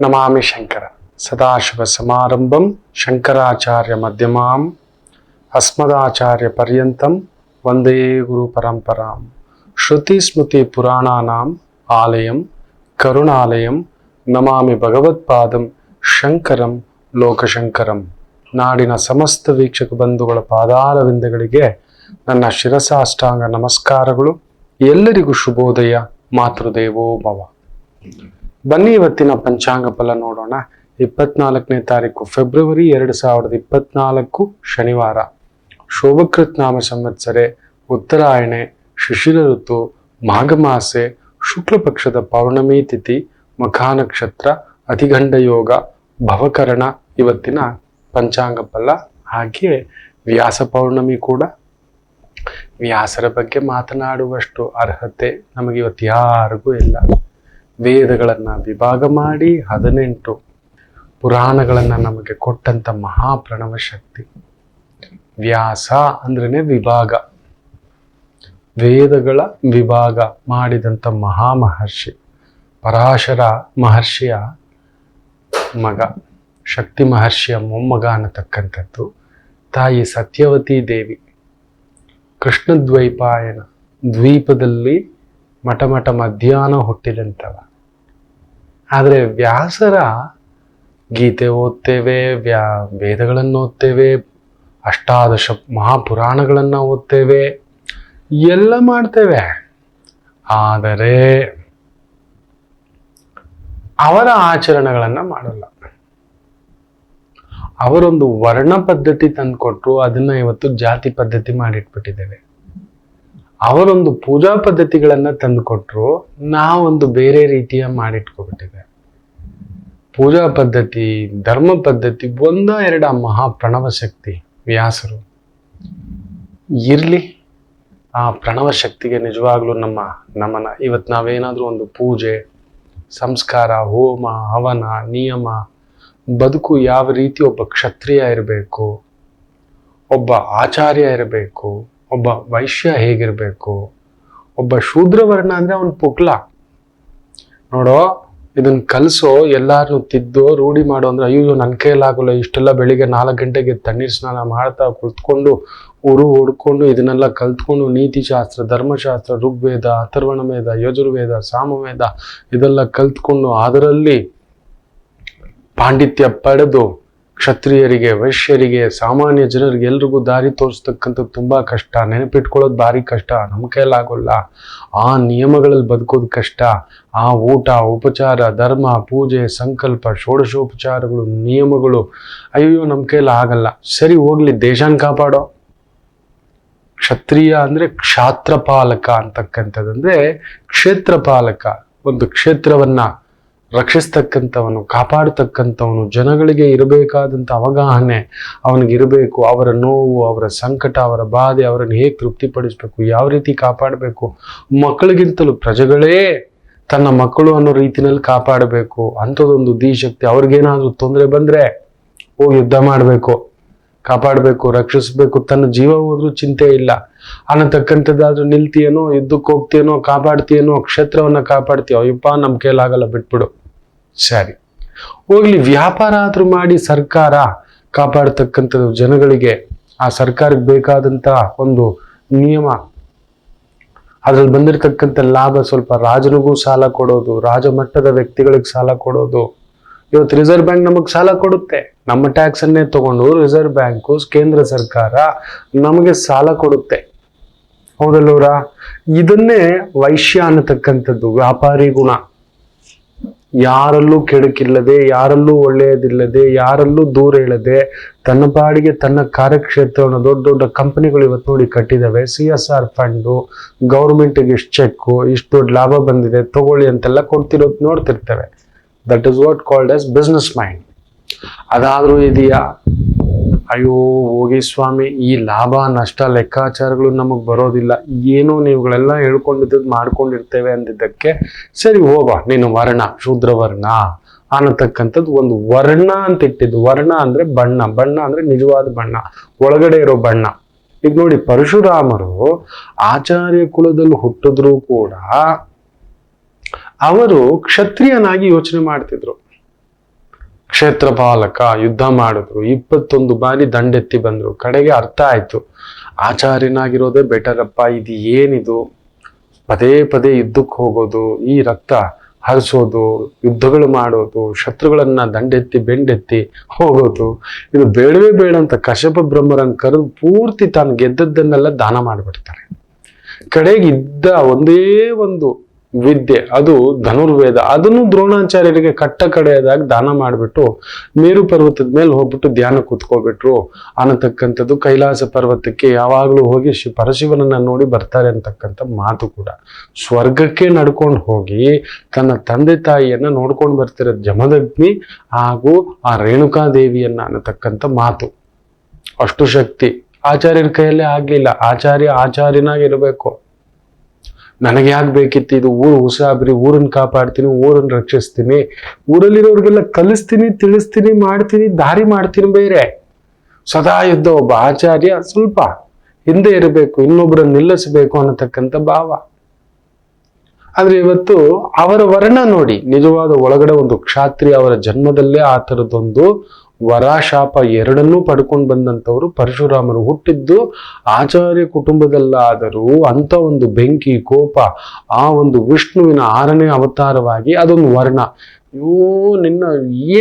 ನಮಾಮಿ ಶಂಕರ ಸದಾಶಿವ ಸಮಾರಂಭಂ ಶಂಕರಾಚಾರ್ಯ ಮಧ್ಯಮಾಂ ಅಸ್ಮದಾಚಾರ್ಯ ಪರ್ಯಂತಂ ವಂದೇ ಗುರು ಪರಂಪರಾಂ. ಶ್ರುತಿ ಸ್ಮೃತಿ ಪುರಾಣಾನಾಂ ಆಲಯಂ ಕರುಣಾಲಯಂ ನಮಾಮಿ ಭಗವತ್ಪಾದಂ ಶಂಕರಂ ಲೋಕಶಂಕರಂ. ನಾಡಿನ ಸಮಸ್ತ ವೀಕ್ಷಕ ಬಂಧುಗಳ ಪಾದಾರವಿಂದಗಳಿಗೆ ನನ್ನ ಶಿರಸಾಷ್ಟಾಂಗ ನಮಸ್ಕಾರಗಳು. ಎಲ್ಲರಿಗೂ ಶುಭೋದಯ. ಮಾತೃದೇವೋ ಭವ. ಬನ್ನಿ ಇವತ್ತಿನ ಪಂಚಾಂಗ ಫಲ ನೋಡೋಣ. 24ನೇ ತಾರೀಕು ಫೆಬ್ರವರಿ 2024 ಶನಿವಾರ. ಶೋಭಕೃತ್ ನಾಮ ಸಂವತ್ಸರೆ, ಉತ್ತರಾಯಣೆ, ಶಿಶಿರ ಋತು, ಮಾಘಮಾಸೆ, ಶುಕ್ಲ ಪಕ್ಷದ ಪೌರ್ಣಮಿ ತಿಥಿ, ಮಖಾ ನಕ್ಷತ್ರ, ಅತಿಗಂಡ ಯೋಗ, ಭವಕರಣ ಇವತ್ತಿನ ಪಂಚಾಂಗ ಫಲ. ಹಾಗೆಯೇ ವ್ಯಾಸ ಪೌರ್ಣಮಿ ಕೂಡ. ವ್ಯಾಸರ ಬಗ್ಗೆ ಮಾತನಾಡುವಷ್ಟು ಅರ್ಹತೆ ನಮಗೆ ಇವತ್ತು ಯಾರಿಗೂ ಇಲ್ಲ. ವೇದಗಳನ್ನ ವಿಭಾಗ ಮಾಡಿ 18 ಪುರಾಣಗಳನ್ನ ನಮಗೆ ಕೊಟ್ಟಂತ ಮಹಾಪ್ರಣವ ಶಕ್ತಿ ವ್ಯಾಸ ಅಂದ್ರೇನೆ ವಿಭಾಗ. ವೇದಗಳ ವಿಭಾಗ ಮಾಡಿದಂತ ಮಹಾಮಹರ್ಷಿ, ಪರಾಶರ ಮಹರ್ಷಿಯ ಮಗ, ಶಕ್ತಿ ಮಹರ್ಷಿಯ ಮೊಮ್ಮಗ ಅನ್ನತಕ್ಕಂಥದ್ದು. ತಾಯಿ ಸತ್ಯವತಿ ದೇವಿ ಕೃಷ್ಣದ್ವೈಪಾಯನ ದ್ವೀಪದಲ್ಲಿ ಮಠ ಮಧ್ಯಾಹ್ನ ಹುಟ್ಟಿದಂಥವ. ಆದರೆ ವ್ಯಾಸರ ಗೀತೆ ಓದ್ತೇವೆ, ವೇದಗಳನ್ನು ಓದ್ತೇವೆ, ಅಷ್ಟಾದಶ ಮಹಾಪುರಾಣಗಳನ್ನು ಓದ್ತೇವೆ, ಎಲ್ಲ ಮಾಡ್ತೇವೆ. ಆದರೆ ಅವರ ಆಚರಣೆಗಳನ್ನು ಮಾಡಲ್ಲ. ಅವರೊಂದು ವರ್ಣ ಪದ್ಧತಿ ತಂದುಕೊಟ್ರು, ಅದನ್ನ ಇವತ್ತು ಜಾತಿ ಪದ್ಧತಿ ಮಾಡಿಟ್ಬಿಟ್ಟಿದ್ದೇವೆ. ಅವರೊಂದು ಪೂಜಾ ಪದ್ಧತಿಗಳನ್ನ ತಂದುಕೊಟ್ರು, ನಾವೊಂದು ಬೇರೆ ರೀತಿಯ ಮಾಡಿಟ್ಕೊಬಿಟ್ಟಿದ್ದೇವೆ. ಪೂಜಾ ಪದ್ಧತಿ, ಧರ್ಮ ಪದ್ಧತಿ ಒಂದ ಎರಡ ಮಹಾಪ್ರಣವ ಶಕ್ತಿ ವ್ಯಾಸರು. ಇರ್ಲಿ, ಆ ಪ್ರಣವ ಶಕ್ತಿಗೆ ನಿಜವಾಗ್ಲೂ ನಮ್ಮ ನಮನ. ಇವತ್ತು ನಾವೇನಾದ್ರೂ ಒಂದು ಪೂಜೆ, ಸಂಸ್ಕಾರ, ಹೋಮ, ಹವನ, ನಿಯಮ, ಬದುಕು ಯಾವ ರೀತಿ ಒಬ್ಬ ಕ್ಷತ್ರಿಯ ಇರಬೇಕು, ಒಬ್ಬ ಆಚಾರ್ಯ ಇರಬೇಕು, ಒಬ್ಬ ವೈಶ್ಯ ಹೇಗಿರ್ಬೇಕು, ಒಬ್ಬ ಶೂದ್ರವರ್ಣ ಅಂದ್ರೆ ಅವನ್ ಪುಕ್ಲ ನೋಡೋ, ಇದನ್ನ ಕಲ್ಸೋ, ಎಲ್ಲಾರನ್ನು ತಿದ್ದೋ ರೂಢಿ ಮಾಡೋ ಅಂದ್ರೆ ಅಯ್ಯೋ ನನ್ನ ಕೈಲಾಗಲ್ಲ. ಇಷ್ಟೆಲ್ಲ ಬೆಳಿಗ್ಗೆ 4 ಗಂಟೆಗೆ ತಣ್ಣೀರ್ ಸ್ನಾನ ಮಾಡ್ತಾ ಕುಳಿತುಕೊಂಡು ಹೊಡ್ಕೊಂಡು ಇದನ್ನೆಲ್ಲ ಕಲ್ತ್ಕೊಂಡು ನೀತಿಶಾಸ್ತ್ರ, ಧರ್ಮಶಾಸ್ತ್ರ, ಋಗ್ವೇದ, ಅಥರ್ವಣವೇದ, ಯಜುರ್ವೇದ, ಸಾಮವೇದ ಇದೆಲ್ಲ ಕಲ್ತ್ಕೊಂಡು ಅದರಲ್ಲಿ ಪಾಂಡಿತ್ಯ ಪಡೆದು ಕ್ಷತ್ರಿಯರಿಗೆ, ವೈಶ್ಯರಿಗೆ, ಸಾಮಾನ್ಯ ಜನರಿಗೆ ಎಲ್ರಿಗೂ ದಾರಿ ತೋರಿಸ್ತಕ್ಕಂಥದ್ದು ತುಂಬಾ ಕಷ್ಟ. ನೆನಪಿಟ್ಕೊಳ್ಳೋದು ಭಾರಿ ಕಷ್ಟ, ನಮ್ಮ ಕೈಲಾಗೋಲ್ಲ. ಆ ನಿಯಮಗಳಲ್ಲಿ ಬದುಕೋದು ಕಷ್ಟ. ಆ ಊಟ, ಉಪಚಾರ, ಧರ್ಮ, ಪೂಜೆ, ಸಂಕಲ್ಪ, ಷೋಡಶೋಪಚಾರಗಳು, ನಿಯಮಗಳು, ಅಯ್ಯೋ ನಮ್ಮ ಕೈಲಿ ಆಗಲ್ಲ. ಸರಿ ಹೋಗ್ಲಿ, ದೇಶನ ಕಾಪಾಡೋ. ಕ್ಷತ್ರಿಯ ಅಂದ್ರೆ ಕ್ಷಾತ್ರಪಾಲಕ ಅಂತಕ್ಕಂಥದ್ದು, ಅಂದ್ರೆ ಕ್ಷೇತ್ರಪಾಲಕ. ಒಂದು ಕ್ಷೇತ್ರವನ್ನ ರಕ್ಷಿಸ್ತಕ್ಕಂಥವನು, ಕಾಪಾಡತಕ್ಕಂಥವನು. ಜನಗಳಿಗೆ ಇರಬೇಕಾದಂಥ ಅವಗಾಹನೆ ಅವನಿಗಿರಬೇಕು. ಅವರ ನೋವು, ಅವರ ಸಂಕಟ, ಅವರ ಬಾಧೆ, ಅವರನ್ನು ಹೇಗೆ ತೃಪ್ತಿಪಡಿಸ್ಬೇಕು, ಯಾವ ರೀತಿ ಕಾಪಾಡಬೇಕು. ಮಕ್ಕಳಿಗಿಂತಲೂ ಪ್ರಜೆಗಳೇ ತನ್ನ ಮಕ್ಕಳು ಅನ್ನೋ ರೀತಿನಲ್ಲಿ ಕಾಪಾಡಬೇಕು. ಅಂಥದ್ದೊಂದು ಧೀಶಕ್ತಿ. ಅವ್ರಿಗೇನಾದ್ರೂ ತೊಂದರೆ ಬಂದ್ರೆ ಹೋಗಿ ಯುದ್ಧ ಮಾಡಬೇಕು, ಕಾಪಾಡಬೇಕು, ರಕ್ಷಿಸ್ಬೇಕು. ತನ್ನ ಜೀವ ಹೋದ್ರೂ ಚಿಂತೆ ಇಲ್ಲ ಅನ್ನತಕ್ಕಂಥದ್ದಾದ್ರೂ ನಿಲ್ತೀಯೇನೋ, ಯುದ್ಧಕ್ಕೆ ಹೋಗ್ತೀಯೇನೋ, ಕಾಪಾಡ್ತೀಯೇನೋ, ಕ್ಷೇತ್ರವನ್ನ ಕಾಪಾಡ್ತೀಯೋ, ಅಯ್ಯಪ್ಪ ನಮ್ಮ ಕೈಲಾಗಲ್ಲ, ಬಿಟ್ಬಿಡು. ಸರಿ ಹೋಗ್ಲಿ, ವ್ಯಾಪಾರ ಆದ್ರೂ ಮಾಡಿ ಸರ್ಕಾರ ಕಾಪಾಡ್ತಕ್ಕಂಥದ್ದು. ಜನಗಳಿಗೆ ಆ ಸರ್ಕಾರಕ್ಕೆ ಬೇಕಾದಂತ ಒಂದು ನಿಯಮ, ಅದ್ರಲ್ಲಿ ಬಂದಿರತಕ್ಕಂಥ ಲಾಭ ಸ್ವಲ್ಪ ರಾಜನಿಗೂ ಸಾಲ ಕೊಡೋದು, ರಾಜಮಟ್ಟದ ವ್ಯಕ್ತಿಗಳಿಗೆ ಸಾಲ ಕೊಡೋದು. ಇವತ್ತು ರಿಸರ್ವ್ ಬ್ಯಾಂಕ್ ನಮಗೆ ಸಾಲ ಕೊಡುತ್ತೆ. ನಮ್ಮ ಟ್ಯಾಕ್ಸ್ ಅನ್ನೇ ತಗೊಂಡು ರಿಸರ್ವ್ ಬ್ಯಾಂಕು, ಕೇಂದ್ರ ಸರ್ಕಾರ ನಮಗೆ ಸಾಲ ಕೊಡುತ್ತೆ. ಹೌದಲ್ಲೂರ? ಇದನ್ನೇ ವೈಶ್ಯ ಅನ್ನತಕ್ಕಂಥದ್ದು, ವ್ಯಾಪಾರಿ ಗುಣ. ಯಾರಲ್ಲೂ ಕೆಡಕಿಲ್ಲದೆ, ಯಾರಲ್ಲೂ ಒಳ್ಳೆಯದಿಲ್ಲದೆ, ಯಾರಲ್ಲೂ ದೂರ ಇಲ್ಲದೆ, ತನ್ನ ಪಾಡಿಗೆ ತನ್ನ ಕಾರ್ಯಕ್ಷೇತ್ರವನ್ನು ದೊಡ್ಡ ದೊಡ್ಡ ಕಂಪನಿಗಳು ಇವತ್ತು ನೋಡಿ ಕಟ್ಟಿದಾವೆ. CSR ಫಂಡು, ಗೌರ್ಮೆಂಟ್ಗೆ ಇಷ್ಟು ಚೆಕ್ಕು, ಇಷ್ಟು ದೊಡ್ಡ ಲಾಭ ಬಂದಿದೆ ತಗೊಳ್ಳಿ ಅಂತೆಲ್ಲ ಕೊಡ್ತಿರೋದು ನೋಡ್ತಿರ್ತೇವೆ. That is what called as business mind. ಅದಾದ್ರೂ ಇದೆಯಾ? ಅಯ್ಯೋ ಹೋಗಿ ಸ್ವಾಮಿ, ಈ ಲಾಭ ನಷ್ಟ ಲೆಕ್ಕಾಚಾರಗಳು ನಮಗ್ ಬರೋದಿಲ್ಲ. ಏನೋ ನೀವುಗಳೆಲ್ಲ ಹೇಳ್ಕೊಂಡಿದ್ದು ಮಾಡ್ಕೊಂಡಿರ್ತೇವೆ ಅಂದಿದ್ದಕ್ಕೆ ಸರಿ ಹೋಗ, ನೀನು ವರ್ಣ, ಶೂದ್ರವರ್ಣ ಅನ್ನತಕ್ಕಂಥದ್ದು ಒಂದು ವರ್ಣ ಅಂತ ಇಟ್ಟಿದ್ದು. ವರ್ಣ ಅಂದ್ರೆ ಬಣ್ಣ, ಬಣ್ಣ ಅಂದ್ರೆ ನಿಜವಾದ ಬಣ್ಣ, ಒಳಗಡೆ ಇರೋ ಬಣ್ಣ. ಈಗ ನೋಡಿ, ಪರಶುರಾಮರು ಆಚಾರ್ಯ ಕುಲದಲ್ಲಿ ಹುಟ್ಟಿದ್ರು ಕೂಡ ಅವರು ಕ್ಷತ್ರಿಯನಾಗಿ ಯೋಚನೆ ಮಾಡ್ತಿದ್ರು. ಕ್ಷೇತ್ರಪಾಲಕ ಯುದ್ಧ ಮಾಡಿದ್ರು, 21 ಬಾರಿ ದಂಡೆತ್ತಿ ಬಂದ್ರು. ಕಡೆಗೆ ಅರ್ಥ ಆಯ್ತು, ಆಚಾರ್ಯನಾಗಿರೋದೇ ಬೆಟರಪ್ಪ, ಇದು ಏನಿದು ಪದೇ ಪದೇ ಯುದ್ಧಕ್ಕೆ ಹೋಗೋದು, ಈ ರಕ್ತ ಹರಿಸೋದು, ಯುದ್ಧಗಳು ಮಾಡೋದು, ಶತ್ರುಗಳನ್ನ ದಂಡೆತ್ತಿ ಬೆಂಡೆತ್ತಿ ಹೋಗೋದು, ಇದು ಬೇಡವೇ ಬೇಡ ಅಂತ ಕಶ್ಯಪ ಬ್ರಹ್ಮರನ್ನು ಕರೆದು ಪೂರ್ತಿ ತಾನು ಗೆದ್ದದ್ದನ್ನೆಲ್ಲ ದಾನ ಮಾಡಿಬಿಡ್ತಾರೆ. ಕಡೆಗೆ ಇದ್ದ ಒಂದೇ ಒಂದು ವಿದ್ಯೆ, ಅದು ಧನುರ್ವೇದ, ಅದನ್ನು ದ್ರೋಣಾಚಾರ್ಯರಿಗೆ ಕಟ್ಟ ಕಡೆಯದಾಗಿ ದಾನ ಮಾಡಿಬಿಟ್ಟು ಮೇರು ಪರ್ವತದ ಮೇಲೆ ಹೋಗ್ಬಿಟ್ಟು ಧ್ಯಾನ ಕೂತ್ಕೋಬಿಟ್ರು ಅನ್ನತಕ್ಕಂಥದ್ದು. ಕೈಲಾಸ ಪರ್ವತಕ್ಕೆ ಯಾವಾಗಲೂ ಹೋಗಿ ಪರಶಿವನನ್ನ ನೋಡಿ ಬರ್ತಾರೆ ಅಂತಕ್ಕಂಥ ಮಾತು ಕೂಡ. ಸ್ವರ್ಗಕ್ಕೆ ನಡ್ಕೊಂಡು ಹೋಗಿ ತನ್ನ ತಂದೆ ತಾಯಿಯನ್ನ ನೋಡ್ಕೊಂಡು ಬರ್ತಿರೋ ಜಮದಗ್ನಿ ಹಾಗೂ ಆ ರೇಣುಕಾದೇವಿಯನ್ನ ಅನ್ನತಕ್ಕಂಥ ಮಾತು. ಅಷ್ಟು ಶಕ್ತಿ ಆಚಾರ್ಯರ ಕೈಯಲ್ಲೇ ಆಗ್ಲಿಲ್ಲ. ಆಚಾರ್ಯನಾಗಿರ್ಬೇಕು. ನನಗೆ ಯಾಕೆ ಬೇಕಿತ್ತು ಇದು, ಊರು ಉಸಾಬ್ರಿ, ಊರನ್ನ ಕಾಪಾಡ್ತೀನಿ, ಊರನ್ನ ರಕ್ಷಿಸ್ತೀನಿ, ಊರಲ್ಲಿರೋರಿಗೆಲ್ಲ ಕಲಿಸ್ತೀನಿ, ತಿಳಿಸ್ತೀನಿ, ಮಾಡ್ತೀನಿ, ದಾರಿ ಮಾಡ್ತೀನಿ, ಬೇರೆ ಸದಾ ಇದ್ದ ಒಬ್ಬ ಆಚಾರ್ಯ ಸ್ವಲ್ಪ ಹಿಂದೆ ಇರಬೇಕು, ಇನ್ನೊಬ್ಬರನ್ನ ನಿಲ್ಲಿಸಬೇಕು ಅನ್ನತಕ್ಕಂಥ ಭಾವ. ಆದ್ರೆ ಇವತ್ತು ಅವರ ವರ್ಣ ನೋಡಿ, ನಿಜವಾದ ಒಳಗಡೆ ಒಂದು ಕ್ಷಾತ್ರಿಯ, ಅವರ ಜನ್ಮದಲ್ಲೇ ಆ ಥರದೊಂದು ವರ ಶಾಪ ಎರಡನ್ನೂ ಪಡ್ಕೊಂಡು ಬಂದಂಥವ್ರು ಪರಶುರಾಮರು. ಹುಟ್ಟಿದ್ದು ಆಚಾರ್ಯ ಕುಟುಂಬದಲ್ಲಾದರೂ ಅಂತ ಒಂದು ಬೆಂಕಿ ಕೋಪ, ಆ ಒಂದು ವಿಷ್ಣುವಿನ 6ನೇ ಅವತಾರವಾಗಿ ಅದೊಂದು ವರ್ಣ. ನಿನ್ನ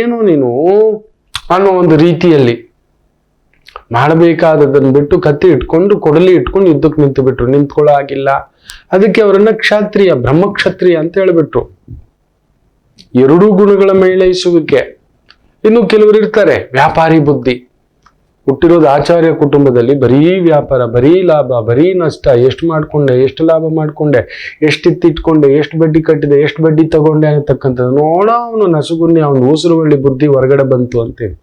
ಏನು ನೀನು ಅನ್ನೋ ಒಂದು ರೀತಿಯಲ್ಲಿ ಮಾಡಬೇಕಾದದನ್ನು ಬಿಟ್ಟು ಕತ್ತಿ ಇಟ್ಕೊಂಡು ಕೊಡಲಿ ಇಟ್ಕೊಂಡು ಯುದ್ಧಕ್ಕೆ ನಿಂತು ಬಿಟ್ರು. ನಿಂತ್ಕೊಳ್ಳೋ ಆಗಿಲ್ಲ. ಅದಕ್ಕೆ ಅವರನ್ನ ಕ್ಷಾತ್ರಿಯ, ಬ್ರಹ್ಮಕ್ಷತ್ರಿಯ ಅಂತ ಹೇಳ್ಬಿಟ್ರು. ಎರಡೂ ಗುಣಗಳ ಮೇಳೈಸುವಿಕೆ. ಇನ್ನು ಕೆಲವರು ಇರ್ತಾರೆ ವ್ಯಾಪಾರಿ ಬುದ್ಧಿ. ಹುಟ್ಟಿರೋದು ಆಚಾರ್ಯ ಕುಟುಂಬದಲ್ಲಿ, ಬರೀ ವ್ಯಾಪಾರ, ಬರೀ ಲಾಭ, ಬರೀ ನಷ್ಟ. ಎಷ್ಟು ಮಾಡ್ಕೊಂಡೆ, ಎಷ್ಟು ಲಾಭ ಮಾಡ್ಕೊಂಡೆ, ಎಷ್ಟು ಇಟ್ಟಿಟ್ಕೊಂಡೆ, ಎಷ್ಟು ಬಡ್ಡಿ ಕಟ್ಟಿದೆ, ಎಷ್ಟು ಬಡ್ಡಿ ತಗೊಂಡೆ ಅನ್ನತಕ್ಕಂಥದ್ದು. ನೋಡ ಅವನು ನಸುಗುನ್ನಿ, ಅವನು ಊಸುರುವಳ್ಳಿ ಬುದ್ಧಿ ಹೊರಗಡೆ ಬಂತು ಅಂತೇಳಿ.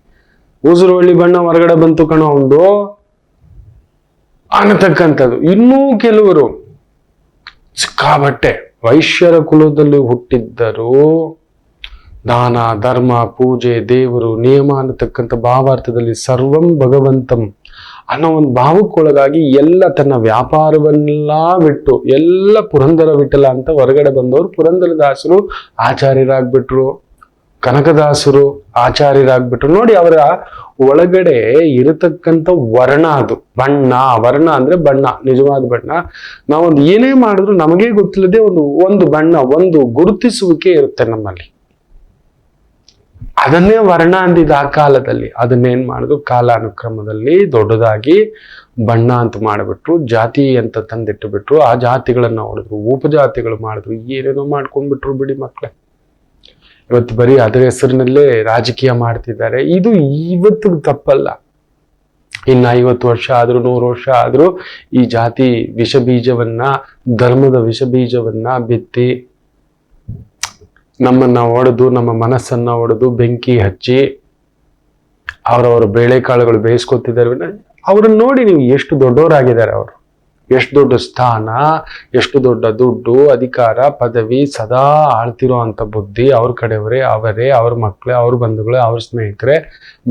ಊಸುರುವಳ್ಳಿ ಬಣ್ಣ ಹೊರಗಡೆ ಬಂತು ಕಣೋ ಅವನು ಅನ್ನತಕ್ಕಂಥದ್ದು. ಇನ್ನೂ ಕೆಲವರು ಸಿಕ್ಕಾಬಟ್ಟೆ ವೈಶ್ಯರ ಕುಲದಲ್ಲಿ ಹುಟ್ಟಿದ್ದರು. ದಾನ ಧರ್ಮ ಪೂಜೆ ದೇವರು ನಿಯಮ ಅನ್ನತಕ್ಕಂಥ ಭಾವಾರ್ಥದಲ್ಲಿ ಸರ್ವಂ ಭಗವಂತಂ ಅನ್ನೋ ಒಂದು ಭಾವಕ್ಕೊಳಗಾಗಿ ಎಲ್ಲ ತನ್ನ ವ್ಯಾಪಾರವನ್ನೆಲ್ಲ ಬಿಟ್ಟು ಎಲ್ಲ ಪುರಂದರ ವಿಠಲ ಅಂತ ಹೊರಗಡೆ ಬಂದವರು ಪುರಂದರದಾಸರು ಆಚಾರ್ಯರಾಗ್ಬಿಟ್ರು, ಕನಕದಾಸರು ಆಚಾರ್ಯರಾಗ್ಬಿಟ್ರು. ನೋಡಿ ಅವರ ಒಳಗಡೆ ಇರತಕ್ಕಂಥ ವರ್ಣ, ಅದು ಬಣ್ಣ. ವರ್ಣ ಅಂದ್ರೆ ಬಣ್ಣ, ನಿಜವಾದ ಬಣ್ಣ. ನಾವೊಂದು ಏನೇ ಮಾಡಿದ್ರು ನಮಗೇ ಗೊತ್ತಿಲ್ಲದೆ ಒಂದು ಬಣ್ಣ, ಒಂದು ಗುರುತಿಸುವಿಕೆ ಇರುತ್ತೆ ನಮ್ಮಲ್ಲಿ. ಅದನ್ನೇ ವರ್ಣ ಅಂದಿದ್ದು ಆ ಕಾಲದಲ್ಲಿ. ಅದನ್ನೇನ್ ಮಾಡಿದ್ರು ಕಾಲಾನುಕ್ರಮದಲ್ಲಿ ದೊಡ್ಡದಾಗಿ ಬಣ್ಣ ಅಂತ ಮಾಡಿಬಿಟ್ರು, ಜಾತಿ ಅಂತ ತಂದಿಟ್ಟು ಬಿಟ್ರು. ಆ ಜಾತಿಗಳನ್ನ ಹೊಡೆದ್ರು, ಉಪಜಾತಿಗಳು ಮಾಡಿದ್ರು, ಏನೇನೋ ಮಾಡ್ಕೊಂಡ್ಬಿಟ್ರು. ಬಿಡಿ ಮಕ್ಕಳೇ, ಇವತ್ತು ಬರೀ ಅದರ ಹೆಸರಿನಲ್ಲೇ ರಾಜಕೀಯ ಮಾಡ್ತಿದ್ದಾರೆ. ಇದು ಇವತ್ತು ತಪ್ಪಲ್ಲ. ಇನ್ನು 50 ವರ್ಷ ಆದ್ರೂ 100 ವರ್ಷ ಆದ್ರೂ ಈ ಜಾತಿ ವಿಷ ಬೀಜವನ್ನ, ಧರ್ಮದ ವಿಷ ಬೀಜವನ್ನ ಬಿತ್ತಿ ನಮ್ಮನ್ನ ಒಡೆದು, ನಮ್ಮ ಮನಸ್ಸನ್ನ ಒಡೆದು ಬೆಂಕಿ ಹಚ್ಚಿ ಅವರವರ ಬೇಳೆಕಾಳುಗಳು ಬೇಯಿಸ್ಕೊತಿದ್ದಾರೆ. ಅವ್ರನ್ನ ನೋಡಿ ನೀವು ಎಷ್ಟು ದೊಡ್ಡವರಾಗಿದ್ದಾರೆ. ಅವರು ಎಷ್ಟು ದೊಡ್ಡ ಸ್ಥಾನ, ಎಷ್ಟು ದೊಡ್ಡ ದುಡ್ಡು, ಅಧಿಕಾರ, ಪದವಿ, ಸದಾ ಆಳ್ತಿರೋ ಅಂತ ಬುದ್ಧಿ. ಅವ್ರ ಕಡೆಯವರೇ, ಅವರೇ, ಅವ್ರ ಮಕ್ಕಳೇ, ಅವ್ರ ಬಂಧುಗಳೇ, ಅವ್ರ ಸ್ನೇಹಿತರೆ,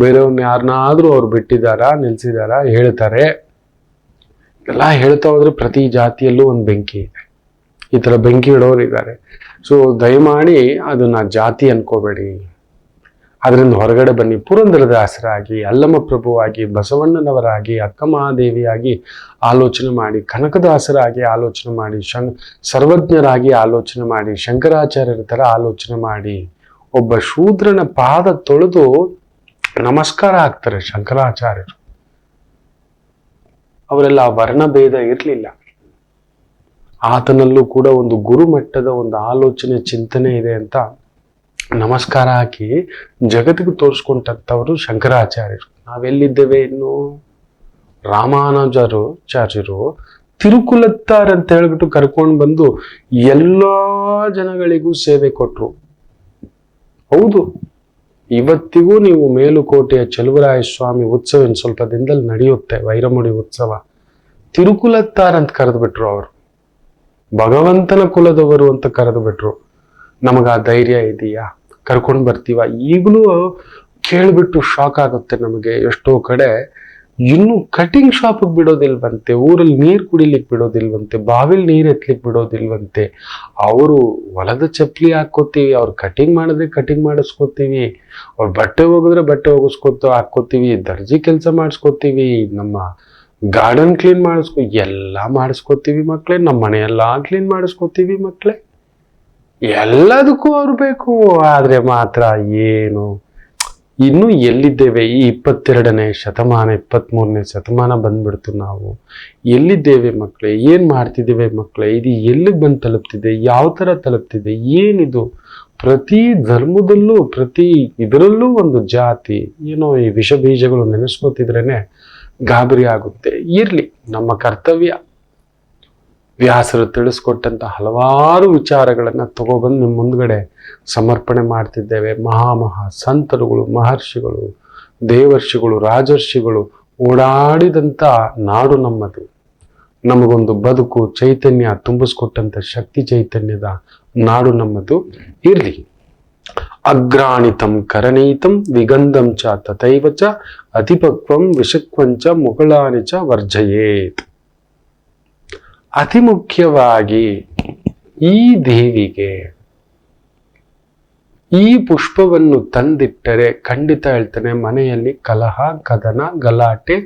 ಬೇರೆಯವ್ರನ್ನ ಯಾರನ್ನಾದ್ರೂ ಅವ್ರು ಬಿಟ್ಟಿದಾರ, ನಿಲ್ಸಿದಾರ, ಹೇಳ್ತಾರೆ. ಎಲ್ಲ ಹೇಳ್ತಾ ಹೋದ್ರೆ ಪ್ರತಿ ಜಾತಿಯಲ್ಲೂ ಒಂದು ಬೆಂಕಿ ಇದೆ. ಈ ತರ ಬೆಂಕಿ ಇಡೋರು ಇದ್ದಾರೆ. ಸೊ ದಯಮಾಡಿ ಅದನ್ನ ಜಾತಿ ಅನ್ಕೋಬೇಡಿ. ಅದರಿಂದ ಹೊರಗಡೆ ಬನ್ನಿ. ಪುರಂದರದಾಸರಾಗಿ, ಅಲ್ಲಮ ಪ್ರಭುವಾಗಿ, ಬಸವಣ್ಣನವರಾಗಿ, ಅಕ್ಕ ಮಹಾದೇವಿಯಾಗಿ ಆಲೋಚನೆ ಮಾಡಿ, ಕನಕದಾಸರಾಗಿ ಆಲೋಚನೆ ಮಾಡಿ, ಸರ್ವಜ್ಞರಾಗಿ ಆಲೋಚನೆ ಮಾಡಿ, ಶಂಕರಾಚಾರ್ಯರ ತರ ಆಲೋಚನೆ ಮಾಡಿ. ಒಬ್ಬ ಶೂದ್ರನ ಪಾದ ತೊಳೆದು ನಮಸ್ಕಾರ ಹಾಕ್ತಾರೆ ಶಂಕರಾಚಾರ್ಯರು. ಅವರೆಲ್ಲ ವರ್ಣಭೇದ ಇರಲಿಲ್ಲ. ಆತನಲ್ಲೂ ಕೂಡ ಒಂದು ಗುರುಮಟ್ಟದ ಒಂದು ಆಲೋಚನೆ, ಚಿಂತನೆ ಇದೆ ಅಂತ ನಮಸ್ಕಾರ ಹಾಕಿ ಜಗತ್ತಿಗೆ ತೋರಿಸ್ಕೊಂಡಂಥವರು ಶಂಕರಾಚಾರ್ಯರು. ನಾವೆಲ್ಲಿದ್ದೇವೆ ಇನ್ನು? ರಾಮಾನುಜಾಚಾರ್ಯರು ತಿರುಕುಲತ್ತಾರ್ ಅಂತ ಹೇಳ್ಬಿಟ್ಟು ಕರ್ಕೊಂಡು ಬಂದು ಎಲ್ಲಾ ಜನಗಳಿಗೂ ಸೇವೆ ಕೊಟ್ರು. ಹೌದು, ಇವತ್ತಿಗೂ ನೀವು ಮೇಲುಕೋಟೆಯ ಚಲುವರಾಯ ಸ್ವಾಮಿ ಉತ್ಸವ ಇನ್ನು ಸ್ವಲ್ಪ ದಿನದಲ್ಲಿ ನಡೆಯುತ್ತೆ, ವೈರಮುಡಿ ಉತ್ಸವ. ತಿರುಕುಲತ್ತಾರ್ ಅಂತ ಕರೆದು ಬಿಟ್ರು. ಅವರು ಭಗವಂತನ ಕುಲದವರು ಅಂತ ಕರೆದು ಬಿಟ್ರು. ನಮಗ ಆ ಧೈರ್ಯ ಇದೆಯಾ? ಕರ್ಕೊಂಡು ಬರ್ತೀವ? ಈಗಲೂ ಕೇಳ್ಬಿಟ್ಟು ಶಾಕ್ ಆಗುತ್ತೆ ನಮಗೆ. ಎಷ್ಟೋ ಕಡೆ ಇನ್ನು ಕಟಿಂಗ್ ಶಾಪಿಗೆ ಬಿಡೋದಿಲ್ವಂತೆ, ಊರಲ್ಲಿ ನೀರು ಕುಡಿಲಿಕ್ಕೆ ಬಿಡೋದಿಲ್ವಂತೆ, ಬಾವಿಲಿ ನೀರು ಎತ್ತಲಿಕ್ಕೆ ಬಿಡೋದಿಲ್ವಂತೆ. ಅವರು ಹೊಲದ ಚಪ್ಪಲಿ ಹಾಕೋತೀವಿ, ಅವ್ರು ಕಟಿಂಗ್ ಮಾಡಿದ್ರೆ ಕಟಿಂಗ್ ಮಾಡಿಸ್ಕೋತೀವಿ, ಅವ್ರು ಬಟ್ಟೆ ಹೋಗಿದ್ರೆ ಬಟ್ಟೆ ಹಾಕೋತೀವಿ, ದರ್ಜಿ ಕೆಲಸ ಮಾಡಿಸ್ಕೋತೀವಿ, ನಮ್ಮ ಗಾರ್ಡನ್ ಕ್ಲೀನ್ ಎಲ್ಲ ಮಾಡಿಸ್ಕೋತೀವಿ ಮಕ್ಕಳೇ, ನಮ್ಮ ಮನೆಯೆಲ್ಲ ಕ್ಲೀನ್ ಮಾಡಿಸ್ಕೋತೀವಿ ಮಕ್ಕಳೇ. ಎಲ್ಲದಕ್ಕೂ ಅವ್ರು ಬೇಕು. ಆದ್ರೆ ಮಾತ್ರ ಏನು, ಇನ್ನು ಎಲ್ಲಿದ್ದೇವೆ? ಈ 22ನೇ ಶತಮಾನ, 23ನೇ ಶತಮಾನ ಬಂದ್ಬಿಡ್ತು. ನಾವು ಎಲ್ಲಿದ್ದೇವೆ ಮಕ್ಕಳೇ? ಏನ್ ಮಾಡ್ತಿದ್ದೇವೆ ಮಕ್ಕಳೇ? ಇದು ಎಲ್ಲಿಗೆ ಬಂದು ತಲುಪ್ತಿದೆ? ಯಾವ ತರ ತಲುಪ್ತಿದೆ? ಏನಿದು? ಪ್ರತಿ ಧರ್ಮದಲ್ಲೂ ಪ್ರತಿ ಇದರಲ್ಲೂ ಒಂದು ಜಾತಿ, ಏನೋ ಈ ವಿಷ ಬೀಜಗಳು ನೆನೆಸ್ಕೋತಿದ್ರೇನೆ ಗಾಬರಿ ಆಗುತ್ತೆ. ಇರ್ಲಿ, ನಮ್ಮ ಕರ್ತವ್ಯ. ವ್ಯಾಸರು ತಿಳಿಸ್ಕೊಟ್ಟಂತ ಹಲವಾರು ವಿಚಾರಗಳನ್ನ ತಗೊಬಂದು ನಿಮ್ಮ ಮುಂದ್ಗಡೆ ಸಮರ್ಪಣೆ ಮಾಡ್ತಿದ್ದೇವೆ. ಮಹಾ ಸಂತರುಗಳು, ಮಹರ್ಷಿಗಳು, ದೇವರ್ಷಿಗಳು, ರಾಜರ್ಷಿಗಳು ಓಡಾಡಿದಂತ ನಾಡು ನಮ್ಮದು. ನಮಗೊಂದು ಬದುಕು ಚೈತನ್ಯ ತುಂಬಿಸ್ಕೊಟ್ಟಂತ ಶಕ್ತಿ ಚೈತನ್ಯದ ನಾಡು ನಮ್ಮದು. ಇರ್ಲಿ, ಅಗ್ರಾಣಿತಂ ಕರಣೀತಂ ವಿಗಂಧಂ ಚ ತಥೈವ ಚ ಅತಿಪಕ್ವಂ ವಿಷಕ್ವಂಚ ಮುಗಳಾನಿ ಚ ವರ್ಜಯೇತ್. ಅತಿ ಮುಖ್ಯವಾಗಿ ಈ ದೇವಿಗೆ ಈ ಪುಷ್ಪವನ್ನು ತಂದಿಟ್ಟರೆ ಖಂಡಿತ ಹೇಳ್ತಾನೆ, ಮನೆಯಲ್ಲಿ ಕಲಹ, ಕದನ, ಗಲಾಟೆ,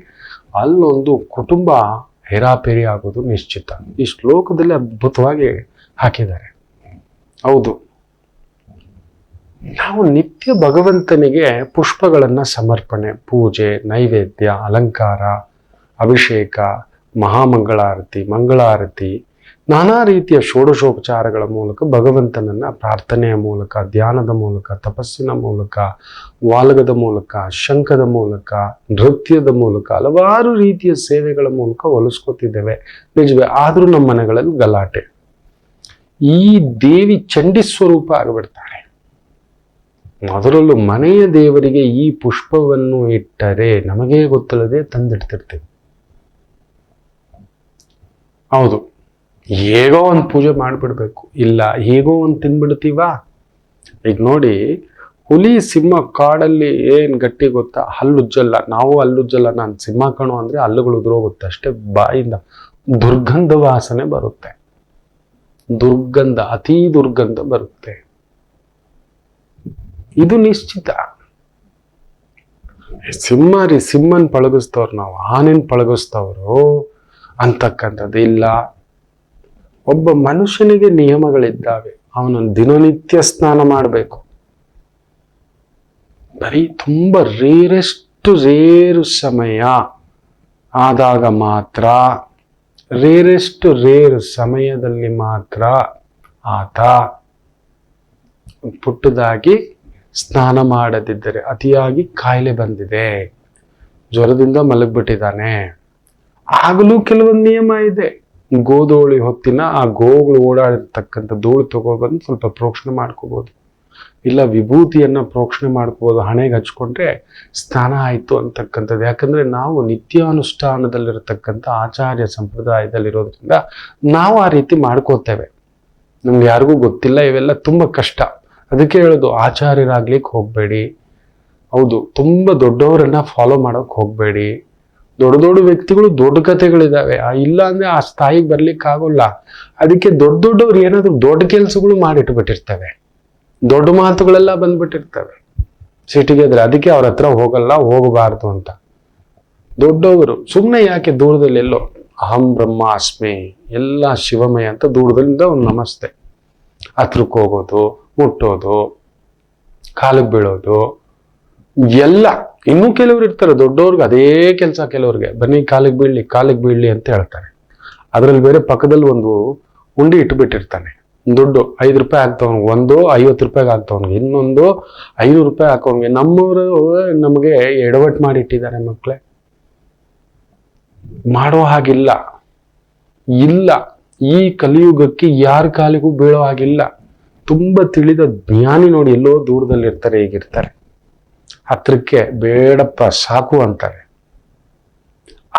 ಅಲ್ಲೊಂದು ಕುಟುಂಬ ಹೇರಾಪೇರಿ ಆಗೋದು ನಿಶ್ಚಿತ. ಈ ಶ್ಲೋಕದಲ್ಲಿ ಅದ್ಭುತವಾಗಿ ಹಾಕಿದ್ದಾರೆ. ಹೌದು, ನಾವು ನಿತ್ಯ ಭಗವಂತನಿಗೆ ಪುಷ್ಪಗಳನ್ನ ಸಮರ್ಪಣೆ, ಪೂಜೆ, ನೈವೇದ್ಯ, ಅಲಂಕಾರ, ಅಭಿಷೇಕ, ಮಹಾಮಂಗಳಾರತಿ, ಮಂಗಳಾರತಿ, ನಾನಾ ರೀತಿಯ ಷೋಡಶೋಪಚಾರಗಳ ಮೂಲಕ ಭಗವಂತನನ್ನ ಪ್ರಾರ್ಥನೆಯ ಮೂಲಕ, ಧ್ಯಾನದ ಮೂಲಕ, ತಪಸ್ಸಿನ ಮೂಲಕ, ವಾಲಗದ ಮೂಲಕ, ಶಂಖದ ಮೂಲಕ, ನೃತ್ಯದ ಮೂಲಕ, ಹಲವಾರು ರೀತಿಯ ಸೇವೆಗಳ ಮೂಲಕ ಹೊಲಿಸ್ಕೊತಿದ್ದೇವೆ. ನಿಜವೇ. ಆದ್ರೂ ನಮ್ಮ ಮನೆಗಳಲ್ಲಿ ಗಲಾಟೆ. ಈ ದೇವಿ ಚಂಡಿ ಸ್ವರೂಪ ಆಗಿಬಿಡ್ತಾಳೆ. ಅದರಲ್ಲೂ ಮನೆಯ ದೇವರಿಗೆ ಈ ಪುಷ್ಪವನ್ನು ಇಟ್ಟರೆ ನಮಗೇ ಗೊತ್ತಿಲ್ಲದೆ ತಂದಿಡ್ತಿರ್ತೀವಿ. ಹೌದು, ಹೇಗೋ ಒಂದು ಪೂಜೆ ಮಾಡಿಬಿಡ್ಬೇಕು, ಇಲ್ಲ ಹೇಗೋ ಒಂದು ತಿನ್ಬಿಡ್ತೀವ. ಈಗ ನೋಡಿ, ಹುಲಿ ಸಿಂಹ ಕಾಡಲ್ಲಿ ಏನ್ ಗಟ್ಟಿ ಗೊತ್ತಾ? ಹಲ್ಲುಜ್ಜಲ್ಲ. ನಾವು ಹಲ್ಲುಜ್ಜಲ್ಲ, ನಾನು ಸಿಂಹ ಕಣು ಅಂದ್ರೆ ಹಲ್ಲುಗಳು ಉದುರೋಗುತ್ತೆ ಅಷ್ಟೇ. ಬಾಯಿಂದ ದುರ್ಗಂಧ ವಾಸನೆ ಬರುತ್ತೆ, ದುರ್ಗಂಧ, ಅತೀ ದುರ್ಗಂಧ ಬರುತ್ತೆ. ಇದು ನಿಶ್ಚಿತ. ಸಿಂಹನ್ ಪಳಗಿಸ್ತವ್ರು ನಾವು, ಆನೆನ್ ಪಳಗಿಸ್ತವ್ರು ಅಂತಕ್ಕಂಥದ್ದು ಇಲ್ಲ. ಒಬ್ಬ ಮನುಷ್ಯನಿಗೆ ನಿಯಮಗಳಿದ್ದಾವೆ. ಅವನನ್ನು ದಿನನಿತ್ಯ ಸ್ನಾನ ಮಾಡಬೇಕು. ಬರೀ ತುಂಬಾ ರೇರು ಸಮಯ ಆದಾಗ ಮಾತ್ರ, ರೇರು ಸಮಯದಲ್ಲಿ ಮಾತ್ರ ಆತ ಪುಟ್ಟದಾಗಿ ಸ್ನಾನ ಮಾಡದಿದ್ದರೆ, ಅತಿಯಾಗಿ ಕಾಯಿಲೆ ಬಂದಿದೆ, ಜ್ವರದಿಂದ ಮಲಗ್ಬಿಟ್ಟಿದ್ದಾನೆ, ಆಗಲೂ ಕೆಲವೊಂದು ನಿಯಮ ಇದೆ. ಗೋಧೋಳಿ ಹೊತ್ತಿನ ಆ ಗೋಗಳು ಓಡಾಡಿರ್ತಕ್ಕಂಥ ಧೂಳು ತಗೊಬಂದು ಸ್ವಲ್ಪ ಪ್ರೋಕ್ಷಣೆ ಮಾಡ್ಕೋಬಹುದು, ಇಲ್ಲ ವಿಭೂತಿಯನ್ನ ಪ್ರೋಕ್ಷಣೆ ಮಾಡ್ಕೋಬಹುದು, ಹಣೆಗೆ ಹಚ್ಕೊಂಡ್ರೆ ಸ್ನಾನ ಆಯ್ತು ಅಂತಕ್ಕಂಥದ್ದು. ಯಾಕಂದ್ರೆ ನಾವು ನಿತ್ಯಾನುಷ್ಠಾನದಲ್ಲಿರತಕ್ಕಂಥ ಆಚಾರ್ಯ ಸಂಪ್ರದಾಯದಲ್ಲಿರೋದ್ರಿಂದ ನಾವು ಆ ರೀತಿ ಮಾಡ್ಕೋತೇವೆ. ನಮ್ಗೆ ಯಾರಿಗೂ ಗೊತ್ತಿಲ್ಲ, ಇವೆಲ್ಲ ತುಂಬಾ ಕಷ್ಟ. ಅದಕ್ಕೆ ಹೇಳೋದು, ಆಚಾರ್ಯರಾಗ್ಲಿಕ್ಕೆ ಹೋಗ್ಬೇಡಿ. ಹೌದು, ತುಂಬಾ ದೊಡ್ಡವರನ್ನ ಫಾಲೋ ಮಾಡೋಕ್ ಹೋಗ್ಬೇಡಿ. ದೊಡ್ಡ ವ್ಯಕ್ತಿಗಳು ದೊಡ್ಡ ಕಥೆಗಳಿದಾವೆ, ಇಲ್ಲ ಅಂದ್ರೆ ಆ ಸ್ಥಾಯಿಗೆ ಬರ್ಲಿಕ್ಕೆ ಆಗೋಲ್ಲ. ಅದಕ್ಕೆ ದೊಡ್ಡವ್ರು ಏನಾದ್ರು ದೊಡ್ಡ ಕೆಲಸಗಳು ಮಾಡಿಟ್ಬಿಟ್ಟಿರ್ತವೆ, ದೊಡ್ಡ ಮಾತುಗಳೆಲ್ಲ ಬಂದ್ಬಿಟ್ಟಿರ್ತವೆ ಸಿಟಿಗೆ ಎದ್ರೆ. ಅದಕ್ಕೆ ಅವ್ರ ಹತ್ರ ಹೋಗಬಾರ್ದು ಅಂತ. ದೊಡ್ಡವರು ಸುಮ್ಮನೆ ಯಾಕೆ ದೂರದಲ್ಲಿ ಎಲ್ಲೋ ಅಹಂ ಬ್ರಹ್ಮಾಸ್ಮಿ, ಎಲ್ಲ ಶಿವಮಯ ಅಂತ ದೂರದಿಂದ ಒಂದು ನಮಸ್ತೆ, ಹತ್ರಕ್ಕೆ ಹೋಗೋದು, ಮುಟ್ಟೋದು, ಕಾಲಿಗೆ ಬೀಳೋದು ಎಲ್ಲ. ಇನ್ನೂ ಕೆಲವ್ರು ಇರ್ತಾರೆ ದೊಡ್ಡವ್ರಿಗೆ ಅದೇ ಕೆಲಸ. ಕೆಲವ್ರಿಗೆ ಬನ್ನಿ ಕಾಲಿಗೆ ಬೀಳ್ಲಿ ಅಂತ ಹೇಳ್ತಾರೆ. ಅದ್ರಲ್ಲಿ ಬೇರೆ ಪಕ್ಕದಲ್ಲಿ ಒಂದು ಉಂಡಿ ಇಟ್ಬಿಟ್ಟಿರ್ತಾನೆ. ದುಡ್ಡು 5 ರೂಪಾಯಿ ಆಗ್ತವನ್ಗೆ, ಒಂದು 50 ರೂಪಾಯಿಗೆ ಆಗ್ತವನ್ಗೆ, ಇನ್ನೊಂದು 500 ರೂಪಾಯಿ ಹಾಕೋನ್ಗೆ. ನಮ್ಮವರು ನಮಗೆ ಎಡವಟ್ಟು ಮಾಡಿಟ್ಟಿದ್ದಾರೆ ಮಕ್ಕಳೇ. ಮಾಡೋ ಹಾಗಿಲ್ಲ, ಇಲ್ಲ. ಈ ಕಲಿಯುಗಕ್ಕೆ ಯಾರ ಕಾಲಿಗೂ ಬೀಳೋ ಹಾಗಿಲ್ಲ. ತುಂಬಾ ತಿಳಿದ ಜ್ಞಾನಿ ನೋಡಿ ಎಲ್ಲೋ ದೂರದಲ್ಲಿ ಇರ್ತಾರೆ, ಹೀಗಿರ್ತಾರೆ. ಹತ್ರಕ್ಕೆ ಬೇಡಪ್ಪ ಸಾಕು ಅಂತಾರೆ.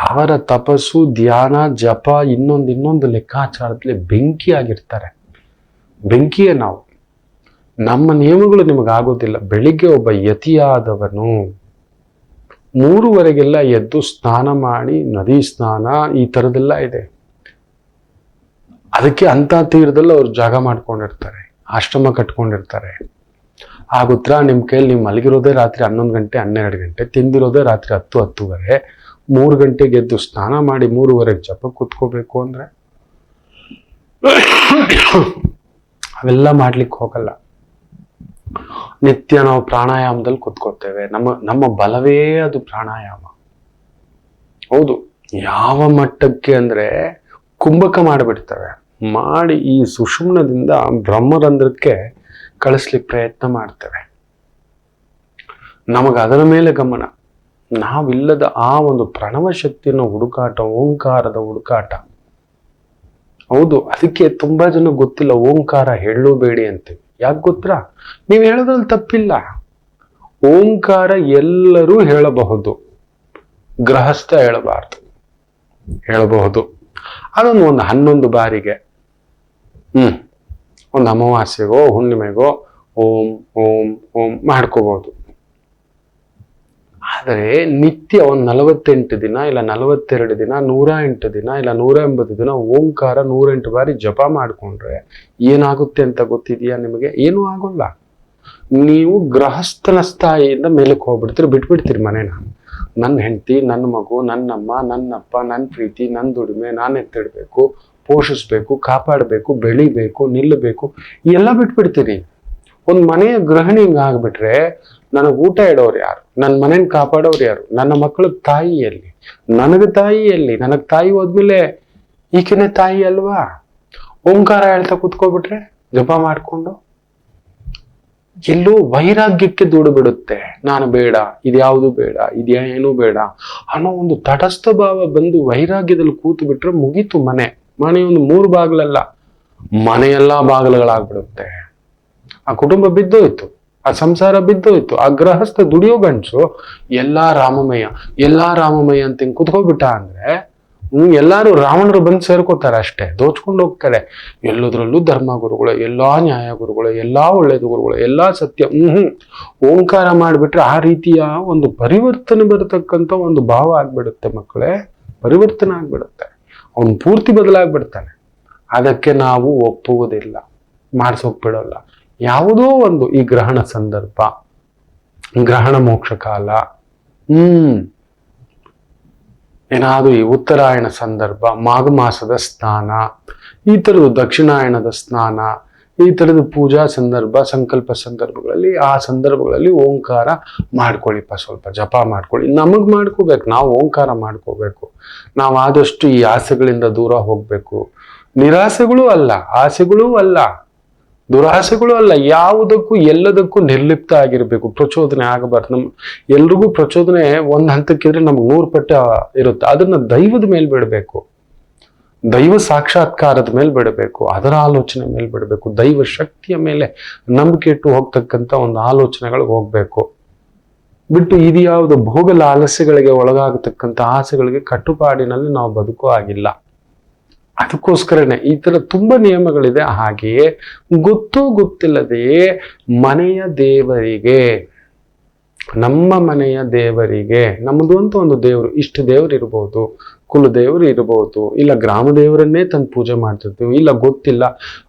ಅವರ ತಪಸ್ಸು, ಧ್ಯಾನ, ಜಪ, ಇನ್ನೊಂದು ಲೆಕ್ಕಾಚಾರದಲ್ಲಿ ಬೆಂಕಿ ಆಗಿರ್ತಾರೆ. ಬೆಂಕಿಯೇ ನಾವು. ನಮ್ಮ ನಿಯಮಗಳು ನಿಮಗಾಗೋದಿಲ್ಲ. ಬೆಳಿಗ್ಗೆ ಒಬ್ಬ ಯತಿಯಾದವನು 3:30ಗೆಲ್ಲ ಎದ್ದು ಸ್ನಾನ ಮಾಡಿ, ನದಿ ಸ್ನಾನ ಈ ಥರದ್ದೆಲ್ಲ ಇದೆ. ಅದಕ್ಕೆ ಅಂತ ತೀರದಲ್ಲಿ ಅವ್ರು ಜಾಗ ಮಾಡ್ಕೊಂಡಿರ್ತಾರೆ, ಆಶ್ರಮ ಕಟ್ಕೊಂಡಿರ್ತಾರೆ. ಆಗುತ್ತಾ ನಿಮ್ಮ ಕೈಯಲ್ಲಿ ನೀವು ಮಲಗಿರೋದೇ ರಾತ್ರಿ 11 ಗಂಟೆ 12 ಗಂಟೆ, ತಿಂದಿರೋದೇ ರಾತ್ರಿ 10 10:30, 3 ಗಂಟೆಗೆ ಎದ್ದು ಸ್ನಾನ ಮಾಡಿ 3:30ಗೆ ಜಪ ಕೂತ್ಕೋಬೇಕು ಅಂದ್ರೆ ಅವೆಲ್ಲ ಮಾಡ್ಲಿಕ್ಕೆ ಹೋಗಲ್ಲ. ನಿತ್ಯ ನಾವು ಪ್ರಾಣಾಯಾಮದಲ್ಲಿ ಕೂತ್ಕೋತೇವೆ. ನಮ್ಮ ಬಲವೇ ಅದು ಪ್ರಾಣಾಯಾಮ. ಹೌದು, ಯಾವ ಮಟ್ಟಕ್ಕೆ ಅಂದ್ರೆ ಕುಂಭಕ ಮಾಡಿಬಿಡ್ತವೆ. ಮಾಡಿ ಈ ಸುಷುಮ್ನದಿಂದ ಬ್ರಹ್ಮರಂಧ್ರಕ್ಕೆ ಕಳಿಸ್ಲಿಕ್ಕೆ ಪ್ರಯತ್ನ ಮಾಡ್ತೇವೆ. ನಮಗ ಅದರ ಮೇಲೆ ಗಮನ, ನಾವಿಲ್ಲದ ಆ ಒಂದು ಪ್ರಣವ ಶಕ್ತಿಯ ಹುಡುಕಾಟ, ಓಂಕಾರದ ಹುಡುಕಾಟ. ಹೌದು, ಅದಕ್ಕೆ ತುಂಬಾ ಜನ ಗೊತ್ತಿಲ್ಲ ಓಂಕಾರ ಹೇಳಬೇಡಿ ಅಂತೀವಿ. ಯಾಕೆ ಗೊತ್ತಾ? ನೀವು ಹೇಳೋದ್ರಲ್ಲಿ ತಪ್ಪಿಲ್ಲ. ಓಂಕಾರ ಎಲ್ಲರೂ ಹೇಳಬಹುದು, ಗೃಹಸ್ಥ ಹೇಳಬಾರ್ದು. ಹೇಳಬಹುದು, ಅದೊಂದು 11 ಬಾರಿಗೆ, ಒಂದು ಅಮಾವಾಸ್ಯೆಗೋ ಹುಣ್ಣಿಮೆಗೋ ಓಂ ಓಂ ಓಂ ಮಾಡ್ಕೋಬಹುದು. ಆದರೆ ನಿತ್ಯ ಒಂದು 48 ದಿನ ಇಲ್ಲ 42 ದಿನ, 108 ದಿನ ಇಲ್ಲ 180 ದಿನ ಓಂಕಾರ 108 ಬಾರಿ ಜಪ ಮಾಡ್ಕೊಂಡ್ರೆ ಏನಾಗುತ್ತೆ ಅಂತ ಗೊತ್ತಿದೆಯಾ ನಿಮಗೆ? ಏನೂ ಆಗೋಲ್ಲ. ನೀವು ಗೃಹಸ್ಥನ ಸ್ಥಾಯಿಯಿಂದ ಮೇಲಕ್ಕೆ ಹೋಗ್ಬಿಡ್ತೀರಿ, ಬಿಟ್ಬಿಡ್ತೀರಿ ಮನೇನ. ನನ್ನ ಹೆಂಡತಿ, ನನ್ನ ಮಗು, ನನ್ನಮ್ಮ, ನನ್ನಪ್ಪ, ನನ್ನ ಪ್ರೀತಿ, ನನ್ನ ದುಡಿಮೆ, ನಾನು ಎತ್ತಿಡ್ಬೇಕು, ಪೋಷಿಸ್ಬೇಕು, ಕಾಪಾಡಬೇಕು, ಬೆಳಿಬೇಕು, ನಿಲ್ಲಬೇಕು, ಎಲ್ಲ ಬಿಟ್ಬಿಡ್ತೀರಿ. ಒಂದು ಮನೆಯ ಗೃಹಿಣಿ ಆಗ್ಬಿಟ್ರೆ ನನಗೆ ಊಟ ಇಡೋರು ಯಾರು? ನನ್ನ ಮನೇನ ಕಾಪಾಡೋರು ಯಾರು? ನನ್ನ ಮಕ್ಕಳ ತಾಯಿ ಎಲ್ಲಿ? ನನಗೆ ತಾಯಿ ಎಲ್ಲಿ? ನನಗೆ ತಾಯಿ ಹೋದ್ಮೇಲೆ ಈಕೆನೆ ತಾಯಿ ಅಲ್ವಾ? ಓಂಕಾರ ಹೇಳ್ತಾ ಕೂತ್ಕೊಬಿಟ್ರೆ ಜಪ ಮಾಡ್ಕೊಂಡು ಎಲ್ಲೋ ವೈರಾಗ್ಯಕ್ಕೆ ದೂಡು ಬಿಡುತ್ತೆ. ನಾನು ಬೇಡ, ಇದ್ಯಾವುದು ಬೇಡ, ಇದೇನು ಬೇಡ ಅನ್ನೋ ಒಂದು ತಟಸ್ಥ ಭಾವ ಬಂದು ವೈರಾಗ್ಯದಲ್ಲಿ ಕೂತು ಬಿಟ್ರೆ ಮುಗೀತು. ಮನೆ ಒಂದು 3 ಬಾಗಿಲಲ್ಲ, ಮನೆಯೆಲ್ಲ ಬಾಗಿಲುಗಳಾಗ್ಬಿಡುತ್ತೆ. ಆ ಕುಟುಂಬ ಬಿದ್ದೋಯ್ತು, ಆ ಸಂಸಾರ ಬಿದ್ದೋಯ್ತು. ಆ ಗೃಹಸ್ಥ ದುಡಿಯೋ ಗಂಡಸು ಎಲ್ಲಾ ರಾಮಮಯ ಅಂತ ಹಿಂಗ್ ಕುತ್ಕೋಬಿಟ್ಟ ಅಂದ್ರೆ ಎಲ್ಲಾರು ರಾವಣರು ಬಂದು ಸೇರ್ಕೋತಾರೆ ಅಷ್ಟೇ, ದೋಚ್ಕೊಂಡು ಹೋಗ್ತಾರೆ. ಎಲ್ಲದ್ರಲ್ಲೂ ಧರ್ಮ ಗುರುಗಳು, ಎಲ್ಲಾ ನ್ಯಾಯ ಗುರುಗಳು, ಎಲ್ಲಾ ಒಳ್ಳೇದು ಗುರುಗಳು, ಎಲ್ಲಾ ಸತ್ಯ. ಓಂಕಾರ ಮಾಡಿಬಿಟ್ರೆ ಆ ರೀತಿಯ ಒಂದು ಪರಿವರ್ತನೆ ಬರತಕ್ಕಂಥ ಒಂದು ಭಾವ ಆಗ್ಬಿಡುತ್ತೆ ಮಕ್ಕಳೇ. ಪರಿವರ್ತನೆ ಆಗ್ಬಿಡುತ್ತೆ, ಅವನು ಪೂರ್ತಿ ಬದಲಾಗ್ಬಿಡ್ತಾನೆ. ಅದಕ್ಕೆ ನಾವು ಒಪ್ಪುವುದಿಲ್ಲ, ಮಾಡಿಸೋಗ್ಬಿಡೋಲ್ಲ. ಯಾವುದೋ ಒಂದು ಈ ಗ್ರಹಣ ಸಂದರ್ಭ, ಗ್ರಹಣ ಮೋಕ್ಷ ಕಾಲ, ಏನಾದ್ರು ಈ ಉತ್ತರಾಯಣ ಸಂದರ್ಭ, ಮಾಘ ಮಾಸದ ಸ್ನಾನ, ಈ ತರದ್ದು ದಕ್ಷಿಣಾಯಣದ ಸ್ನಾನ, ಈ ತರದ ಪೂಜಾ ಸಂದರ್ಭ, ಸಂಕಲ್ಪ ಸಂದರ್ಭಗಳಲ್ಲಿ, ಆ ಸಂದರ್ಭಗಳಲ್ಲಿ ಓಂಕಾರ ಮಾಡ್ಕೊಳ್ಳಿಪ್ಪ, ಸ್ವಲ್ಪ ಜಪ ಮಾಡ್ಕೊಳ್ಳಿ. ನಮಗ್ ಮಾಡ್ಕೋಬೇಕು, ನಾವು ಓಂಕಾರ ಮಾಡ್ಕೋಬೇಕು. ನಾವು ಆದಷ್ಟು ಈ ಆಸೆಗಳಿಂದ ದೂರ ಹೋಗ್ಬೇಕು. ನಿರಾಸೆಗಳೂ ಅಲ್ಲ, ಆಸೆಗಳೂ ಅಲ್ಲ, ದುರಾಸೆಗಳು ಅಲ್ಲ, ಯಾವುದಕ್ಕೂ ಎಲ್ಲದಕ್ಕೂ ನಿರ್ಲಿಪ್ತ ಆಗಿರ್ಬೇಕು. ಪ್ರಚೋದನೆ ಆಗಬಾರ್ದು. ಎಲ್ರಿಗೂ ಪ್ರಚೋದನೆ ಒಂದ್ ಹಂತಕ್ಕಿದ್ರೆ ನಮ್ಗೆ 100 ಪಟ್ಟು ಇರುತ್ತೆ. ಅದನ್ನ ದೈವದ ಮೇಲೆ ಬಿಡಬೇಕು, ದೈವ ಸಾಕ್ಷಾತ್ಕಾರದ ಮೇಲೆ ಬಿಡಬೇಕು, ಅದರ ಆಲೋಚನೆ ಮೇಲೆ ಬಿಡಬೇಕು, ದೈವ ಶಕ್ತಿಯ ಮೇಲೆ ನಂಬಿಕೆ ಇಟ್ಟು ಹೋಗ್ತಕ್ಕಂಥ ಒಂದು ಆಲೋಚನೆಗಳಿಗೆ ಹೋಗ್ಬೇಕು. ಬಿಟ್ಟು ಇದು ಯಾವುದು ಭೋಗ ಲಾಲಸೆಗಳಿಗೆ ಒಳಗಾಗತಕ್ಕಂಥ ಆಸೆಗಳಿಗೆ ಕಟ್ಟುಪಾಡಿನಲ್ಲಿ ನಾವು ಬದುಕೋ ಆಗಿಲ್ಲ. ಅದಕ್ಕೋಸ್ಕರನೇ ಈ ತರ ತುಂಬಾ ನಿಯಮಗಳಿದೆ. ಹಾಗೆಯೇ ಗೊತ್ತೋ ಗೊತ್ತಿಲ್ಲದೆಯೇ ಮನೆಯ ದೇವರಿಗೆ, ನಮ್ಮ ಮನೆಯ ದೇವರಿಗೆ, ನಮ್ಮದು ಅಂತ ಒಂದು ದೇವರು, ಇಷ್ಟ ದೇವರು ಇರ್ಬೋದು, ಕುಲ ದೇವರು ಇರ್ಬೋದು, ಇಲ್ಲ ಗ್ರಾಮ ದೇವರನ್ನೇ ತಂದು ಪೂಜೆ ಮಾಡ್ತಿರ್ತೀವಿ, ಇಲ್ಲ ಗೊತ್ತಿಲ್ಲ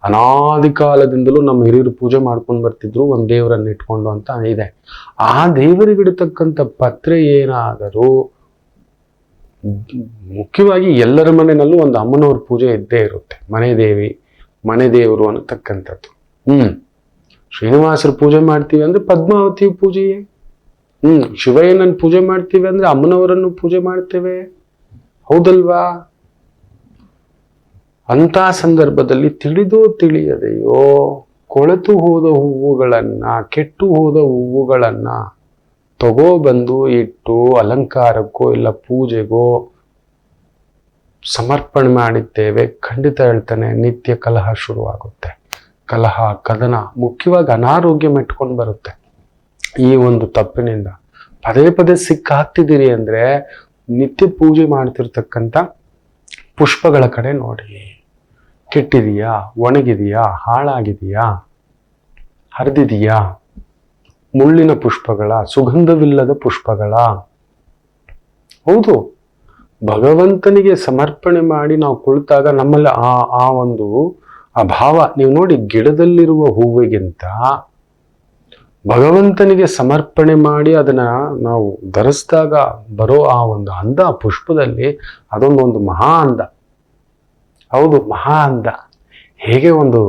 ಅನಾದಿ ಕಾಲದಿಂದಲೂ ನಮ್ಮ ಹಿರಿಯರು ಪೂಜೆ ಮಾಡ್ಕೊಂಡು ಬರ್ತಿದ್ರು ಒಂದು ದೇವರನ್ನ ಇಟ್ಕೊಂಡು ಅಂತ ಇದೆ. ಆ ದೇವರಿಗಿಡತಕ್ಕಂಥ ಪತ್ರೆ ಏನಾದರೂ, ಮುಖ್ಯವಾಗಿ ಎಲ್ಲರ ಮನೆಯಲ್ಲೂ ಒಂದು ಅಮ್ಮನವ್ರ ಪೂಜೆ ಇದ್ದೇ ಇರುತ್ತೆ. ಮನೆ ದೇವರು ಅನ್ನತಕ್ಕಂಥದ್ದು. ಶ್ರೀನಿವಾಸರ ಪೂಜೆ ಮಾಡ್ತೀವಿ ಅಂದ್ರೆ ಪದ್ಮಾವತಿ ಪೂಜೆಯೇ. ಶಿವಯ್ಯನನ್ನು ಪೂಜೆ ಮಾಡ್ತೀವಿ ಅಂದ್ರೆ ಅಮ್ಮನವರನ್ನು ಪೂಜೆ ಮಾಡ್ತೇವೆ, ಹೌದಲ್ವಾ? ಅಂತ ಸಂದರ್ಭದಲ್ಲಿ ತಿಳಿದೋ ತಿಳಿಯದೆಯೋ ಕೊಳೆತು ಹೋದ ಹೂವುಗಳನ್ನ, ಕೆಟ್ಟು ಹೋದ ಹೂವುಗಳನ್ನ ತಗೋಬಂದು ಇಟ್ಟು ಅಲಂಕಾರಕ್ಕೋ ಇಲ್ಲ ಪೂಜೆಗೋ ಸಮರ್ಪಣೆ ಮಾಡಿದ್ದೇವೆ, ಖಂಡಿತ ಹೇಳ್ತಾನೆ ನಿತ್ಯ ಕಲಹ ಶುರುವಾಗುತ್ತೆ. ಕಲಹ, ಕದನ, ಮುಖ್ಯವಾಗಿ ಅನಾರೋಗ್ಯ ಮೆಟ್ಕೊಂಡು ಬರುತ್ತೆ. ಈ ಒಂದು ತಪ್ಪಿನಿಂದ ಪದೇ ಪದೇ ಸಿಕ್ಕಾಗ್ತಿದ್ದೀರಿ ಅಂದ್ರೆ ನಿತ್ಯ ಪೂಜೆ ಮಾಡ್ತಿರ್ತಕ್ಕಂಥ ಪುಷ್ಪಗಳ ಕಡೆ ನೋಡಿ. ಕೆಟ್ಟಿದೆಯಾ, ಒಣಗಿದೆಯಾ, ಹಾಳಾಗಿದೆಯಾ, ಹರಿದಿದೆಯಾ, ಮುಳ್ಳಿನ ಪುಷ್ಪಗಳ, ಸುಗಂಧವಿಲ್ಲದ ಪುಷ್ಪಗಳ, ಹೌದು, ಭಗವಂತನಿಗೆ ಸಮರ್ಪಣೆ ಮಾಡಿ ನಾವು ಕುಳಿತಾಗ ನಮ್ಮಲ್ಲಿ ಆ ಒಂದು ಆ ಭಾವ, ನೀವು ನೋಡಿ, ಗಿಡದಲ್ಲಿರುವ ಹೂವಿಗಿಂತ ಭಗವಂತನಿಗೆ ಸಮರ್ಪಣೆ ಮಾಡಿ ಅದನ್ನ ನಾವು ಧರಿಸಿದಾಗ ಬರೋ ಆ ಒಂದು ಅಂದ ಪುಷ್ಪದಲ್ಲಿ, ಅದೊಂದು ಮಹಾ ಅಂದ. ಹೌದು, ಮಹಾ ಅಂದ. ಹೇಗೆ ಒಂದು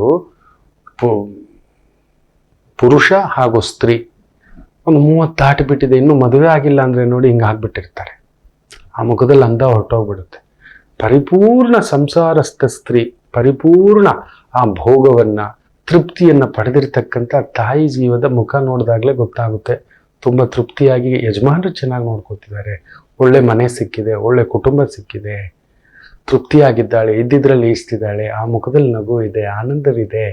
ಪುರುಷ ಹಾಗೂ ಸ್ತ್ರೀ ಒಂದು 30 ದಾಟಿಬಿಟ್ಟಿದೆ, ಇನ್ನೂ ಮದುವೆ ಆಗಿಲ್ಲ ಅಂದ್ರೆ ನೋಡಿ ಹಿಂಗೆ ಆಗ್ಬಿಟ್ಟಿರ್ತಾರೆ. ಆ ಮುಖದಲ್ಲಿ ಅಂದ ಹೊರಟೋಗ್ಬಿಡುತ್ತೆ. ಪರಿಪೂರ್ಣ ಸಂಸಾರಸ್ಥ ಸ್ತ್ರೀ, ಪರಿಪೂರ್ಣ ಆ ಭೋಗವನ್ನ, ತೃಪ್ತಿಯನ್ನ ಪಡೆದಿರ್ತಕ್ಕಂಥ ತಾಯಿ ಜೀವದ ಮುಖ ನೋಡಿದಾಗಲೇ ಗೊತ್ತಾಗುತ್ತೆ, ತುಂಬಾ ತೃಪ್ತಿಯಾಗಿ ಯಜಮಾನರು ಚೆನ್ನಾಗಿ ನೋಡ್ಕೋತಿದ್ದಾರೆ, ಒಳ್ಳೆ ಮನೆ ಸಿಕ್ಕಿದೆ, ಒಳ್ಳೆ ಕುಟುಂಬ ಸಿಕ್ಕಿದೆ, ತೃಪ್ತಿಯಾಗಿದ್ದಾಳೆ, ಇದ್ದಿದ್ರಲ್ಲಿ ಈಸ್ತಿದ್ದಾಳೆ, ಆ ಮುಖದಲ್ಲಿ ನಗು ಇದೆ, ಆನಂದವಿದೆ,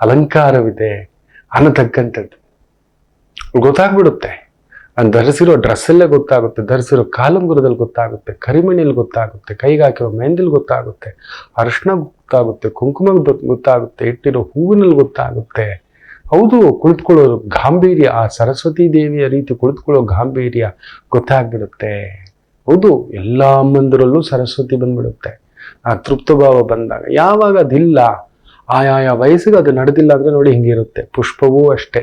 ಅಲಂಕಾರವಿದೆ ಅನ್ನತಕ್ಕಂಥದ್ದು ಗೊತ್ತಾಗ್ಬಿಡುತ್ತೆ. ಧರಿಸಿರೋ ಡ್ರೆಸ್ಸಲ್ಲೇ ಗೊತ್ತಾಗುತ್ತೆ, ಧರಿಸಿರೋ ಕಾಲುಂಗುರದಲ್ಲಿ ಗೊತ್ತಾಗುತ್ತೆ, ಕರಿಮಣಿಯಲ್ಲಿ ಗೊತ್ತಾಗುತ್ತೆ, ಕೈಗೆ ಹಾಕಿರೋ ಮೆಹಂದಿಲಿ ಗೊತ್ತಾಗುತ್ತೆ, ಅರಿಶಿನ ಗೊತ್ತಾಗುತ್ತೆ, ಕುಂಕುಮ ಗೊತ್ತಾಗುತ್ತೆ, ಇಟ್ಟಿರೋ ಹೂವಿನಲ್ಲಿ ಗೊತ್ತಾಗುತ್ತೆ. ಹೌದು, ಕುಳಿತುಕೊಳ್ಳೋ ಗಾಂಭೀರ್ಯ, ಆ ಸರಸ್ವತಿ ದೇವಿಯ ರೀತಿ ಕುಳಿತುಕೊಳ್ಳೋ ಗಾಂಭೀರ್ಯ ಗೊತ್ತಾಗ್ಬಿಡುತ್ತೆ. ಹೌದು, ಎಲ್ಲ ಅಮ್ಮಂದಿರಲ್ಲೂ ಸರಸ್ವತಿ ಬಂದ್ಬಿಡುತ್ತೆ. ಆ ತೃಪ್ತ ಭಾವ ಬಂದಾಗ. ಯಾವಾಗ ಅದಿಲ್ಲ, ಆಯಾಯ ವಯಸ್ಸಿಗೆ ಅದು ನಡೆದಿಲ್ಲ ಅಂದ್ರೆ ನೋಡಿ ಹಿಂಗಿರುತ್ತೆ. ಪುಷ್ಪವೂ ಅಷ್ಟೇ,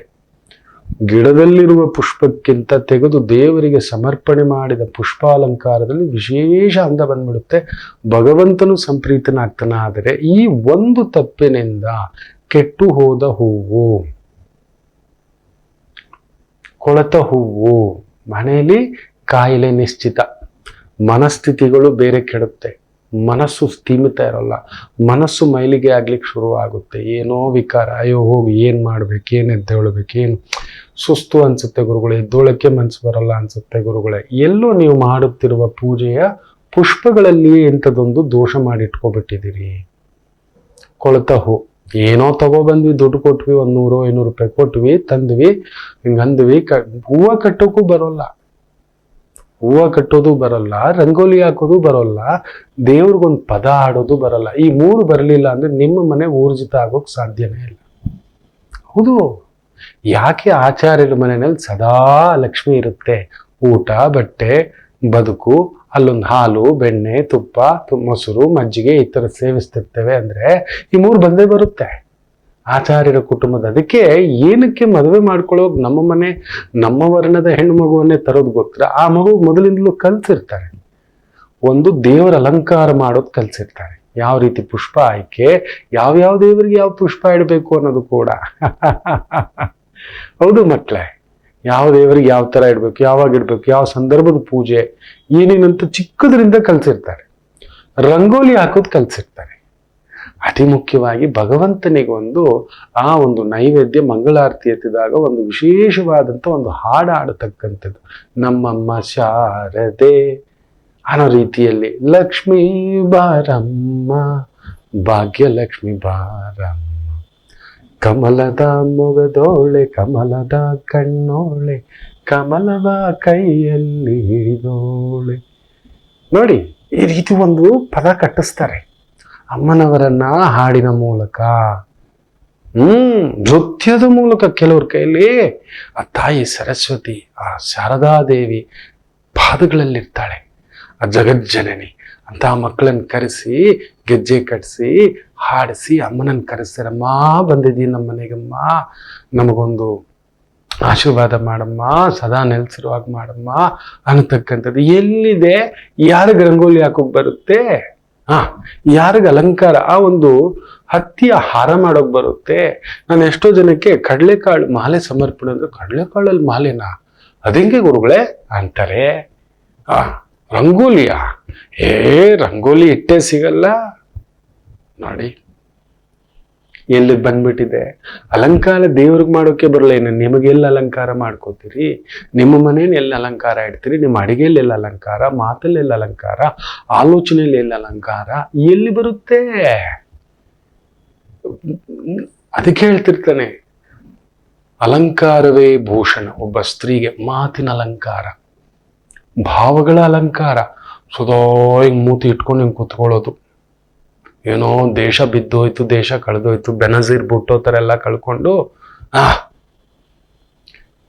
ಗಿಡದಲ್ಲಿರುವ ಪುಷ್ಪಕ್ಕಿಂತ ತೆಗೆದು ದೇವರಿಗೆ ಸಮರ್ಪಣೆ ಮಾಡಿದ ಪುಷ್ಪಾಲಂಕಾರದಲ್ಲಿ ವಿಶೇಷ ಅಂದ ಬಂದ್ಬಿಡುತ್ತೆ. ಭಗವಂತನು ಸಂಪ್ರೀತನಾಗ್ತಾನ. ಆದರೆ ಈ ಒಂದು ತಪ್ಪಿನಿಂದ ಕೆಟ್ಟು ಹೋದ ಹೂವು, ಕೊಳತ ಹೂವು, ಮನೆಯಲ್ಲಿ ಕಾಯಿಲೆ ನಿಶ್ಚಿತ, ಮನಸ್ಥಿತಿಗಳು ಬೇರೆ ಕೆಡುತ್ತೆ, ಮನಸ್ಸು ಸ್ಥೀಮಿತ ಇರೋಲ್ಲ, ಮನಸ್ಸು ಮೈಲಿಗೆ ಆಗ್ಲಿಕ್ಕೆ ಶುರು ಆಗುತ್ತೆ, ಏನೋ ವಿಕಾರ, ಅಯ್ಯೋ ಹೋಗಿ ಏನ್ ಮಾಡ್ಬೇಕು, ಏನ್ ಎದ್ದೇಳ್ಬೇಕು, ಏನು ಸುಸ್ತು ಅನ್ಸುತ್ತೆ ಗುರುಗಳೇ, ಎದ್ದೋಳಕ್ಕೆ ಮನ್ಸು ಬರಲ್ಲ ಅನ್ಸುತ್ತೆ ಗುರುಗಳೇ. ಎಲ್ಲೋ ನೀವು ಮಾಡುತ್ತಿರುವ ಪೂಜೆಯ ಪುಷ್ಪಗಳಲ್ಲಿ ಎಂಥದೊಂದು ದೋಷ ಮಾಡಿಟ್ಕೊಬಿಟ್ಟಿದ್ದೀರಿ. ಕೊಳತ ಹೂ, ಏನೋ ತಗೊಬಂದ್ವಿ, ದುಡ್ಡು ಕೊಟ್ವಿ, 100-500 ರೂಪಾಯಿ ಕೊಟ್ವಿ, ತಂದ್ವಿ, ಹಿಂಗಂದ್ವಿ, ಹೂವ ಕಟ್ಟೋಕ್ಕೂ ಬರೋಲ್ಲ, ಹೂವು ಕಟ್ಟೋದು ಬರಲ್ಲ, ರಂಗೋಲಿ ಹಾಕೋದು ಬರೋಲ್ಲ, ದೇವ್ರಿಗೊಂದು ಪದ ಆಡೋದು ಬರಲ್ಲ. ಈ 3 ಬರಲಿಲ್ಲ ಅಂದ್ರೆ ನಿಮ್ಮ ಮನೆ ಊರ್ಜಿತ ಆಗೋಕ್ ಸಾಧ್ಯನೇ ಇಲ್ಲ. ಹೌದು, ಯಾಕೆ ಆಚಾರ್ಯರ ಮನೆಯಲ್ಲಿ ಸದಾ ಲಕ್ಷ್ಮಿ ಇರುತ್ತೆ, ಊಟ, ಬಟ್ಟೆ, ಬದುಕು, ಅಲ್ಲೊಂದು ಹಾಲು, ಬೆಣ್ಣೆ, ತುಪ್ಪ, ಮೊಸರು, ಮಜ್ಜಿಗೆ ಈ ಥರ ಸೇವಿಸ್ತಿರ್ತೇವೆ ಅಂದ್ರೆ ಈ 3 ಬಂದೇ ಬರುತ್ತೆ ಆಚಾರ್ಯರ ಕುಟುಂಬದ. ಅದಕ್ಕೆ ಏನಕ್ಕೆ ಮದುವೆ ಮಾಡ್ಕೊಳ್ಳೋದು, ನಮ್ಮ ಮನೆ ನಮ್ಮ ವರ್ಣದ ಹೆಣ್ಣು ಮಗುವನ್ನೇ ತರೋದು ಗೊತ್ತಿರ, ಆ ಮಗು ಮೊದಲಿಂದಲೂ ಕಲ್ಸಿರ್ತಾರೆ. ಒಂದು ದೇವರ ಅಲಂಕಾರ ಮಾಡೋದು ಕಲ್ಸಿರ್ತಾರೆ, ಯಾವ ರೀತಿ ಪುಷ್ಪ ಆಯ್ಕೆ, ಯಾವ ದೇವರಿಗೆ ಯಾವ ಪುಷ್ಪ ಇಡಬೇಕು ಅನ್ನೋದು ಕೂಡ. ಹೌದು ಮಕ್ಕಳೇ, ಯಾವ ದೇವರಿಗೆ ಯಾವ ತರ ಇಡ್ಬೇಕು, ಯಾವಾಗ ಇಡ್ಬೇಕು, ಯಾವ ಸಂದರ್ಭದ ಪೂಜೆ, ಏನೇನಂತ ಚಿಕ್ಕದ್ರಿಂದ ಕಲ್ಸಿರ್ತಾರೆ. ರಂಗೋಲಿ ಹಾಕೋದು ಕಲ್ಸಿರ್ತಾರೆ. ಅತಿ ಮುಖ್ಯವಾಗಿ ಭಗವಂತನಿಗೆ ಆ ಒಂದು ನೈವೇದ್ಯ ಮಂಗಳಾರತಿ ಎತ್ತಿದಾಗ ಒಂದು ವಿಶೇಷವಾದಂಥ ಒಂದು ಹಾಡು ಹಾಡತಕ್ಕಂಥದ್ದು, ನಮ್ಮಮ್ಮ ಶಾರದೆ ಅನ್ನೋ ರೀತಿಯಲ್ಲಿ, ಲಕ್ಷ್ಮೀ ಬಾರಮ್ಮ, ಭಾಗ್ಯಲಕ್ಷ್ಮಿ ಬಾರಮ್ಮ, ಕಮಲದ ಮೊಗದೋಳೆ, ಕಮಲದ ಕಣ್ಣೋಳೆ, ಕಮಲವ ಕೈಯಲ್ಲಿ ಹಿಡಿದೋಳೆ. ನೋಡಿ, ಈ ರೀತಿ ಒಂದು ಪದ ಕಟ್ಟಿಸ್ತಾರೆ ಅಮ್ಮನವರನ್ನ ಹಾಡಿನ ಮೂಲಕ, ನೃತ್ಯದ ಮೂಲಕ. ಕೆಲವ್ರ ಕೈಯಲ್ಲಿ ಆ ತಾಯಿ ಸರಸ್ವತಿ, ಆ ಶಾರದಾದೇವಿ ಪಾದಗಳಲ್ಲಿರ್ತಾಳೆ, ಆ ಜಗಜ್ಜನನಿ ಅಂತ ಮಕ್ಕಳನ್ನ ಕರೆಸಿ, ಗೆಜ್ಜೆ ಕಟ್ಟಿಸಿ, ಹಾಡಿಸಿ ಅಮ್ಮನನ್ನು ಕರೆಸ್ತಾರಮ್ಮ, ಬಂದಿದ್ದೀನಿ ನಮ್ಮ ಮನೆಗಮ್ಮ, ನಮಗೊಂದು ಆಶೀರ್ವಾದ ಮಾಡಮ್ಮ, ಸದಾ ನೆಲೆಸಿರುವಾಗ ಮಾಡಮ್ಮ ಅನ್ನತಕ್ಕಂಥದ್ದು. ಎಲ್ಲಿದೆ? ಯಾರಿಗೆ ರಂಗೋಲಿ ಹಾಕೋಕ್ ಬರುತ್ತೆ? ಯಾರಿಗೆ ಅಲಂಕಾರ, ಆ ಒಂದು ಹತ್ತಿಯ ಹಾರ ಮಾಡೋಕ್ ಬರುತ್ತೆ? ನಾನು ಎಷ್ಟೋ ಜನಕ್ಕೆ ಕಡಲೆಕಾಳು ಮಾಲೆ ಸಮರ್ಪಣೆ ಅಂದ್ರೆ, ಕಡಲೆಕಾಳಲ್ಲಿ ಮಾಲೆನಾ, ಅದಂಗೆ ಗುರುಗಳೇ ಅಂತಾರೆ. ರಂಗೋಲಿಯ ರಂಗೋಲಿ ಇಟ್ಟೇ ಸಿಗಲ್ಲ ನೋಡಿ, ಎಲ್ಲಿ ಬಂದ್ಬಿಟ್ಟಿದೆ. ಅಲಂಕಾರ ದೇವ್ರಿಗೆ ಮಾಡೋಕೆ ಬರಲ್ಲ. ಏನು ನಿಮಗೆಲ್ಲ ಅಲಂಕಾರ ಮಾಡ್ಕೋತೀರಿ? ನಿಮ್ಮ ಮನೇಲಿ ಎಲ್ಲಿ ಅಲಂಕಾರ ಇಡ್ತೀರಿ? ನಿಮ್ಮ ಅಡಿಗೆಯಲ್ಲಿ ಎಲ್ಲ ಅಲಂಕಾರ, ಮಾತಲ್ಲಿ ಎಲ್ಲ ಅಲಂಕಾರ, ಆಲೋಚನೆಯಲ್ಲಿ ಎಲ್ಲ ಅಲಂಕಾರ ಎಲ್ಲಿ ಬರುತ್ತೆ? ಅದಕ್ಕೆ ಹೇಳ್ತಿರ್ತಾನೆ, ಅಲಂಕಾರವೇ ಭೂಷಣ. ಒಬ್ಬ ಸ್ತ್ರೀಗೆ ಮಾತಿನ ಅಲಂಕಾರ, ಭಾವಗಳ ಅಲಂಕಾರ. ಸದಾ ಹಿಂಗ್ ಮೂತಿ ಇಟ್ಕೊಂಡು ಹಿಂಗೆ ಕೂತ್ಕೊಳ್ಳೋದು, ಏನೋ ದೇಶ ಬಿದ್ದೋಯ್ತು, ದೇಶ ಕಳೆದೋಯ್ತು, ಬೆನಜೀರ್ ಬುಟ್ಟೋ ಥರ ಎಲ್ಲ ಕಳ್ಕೊಂಡು,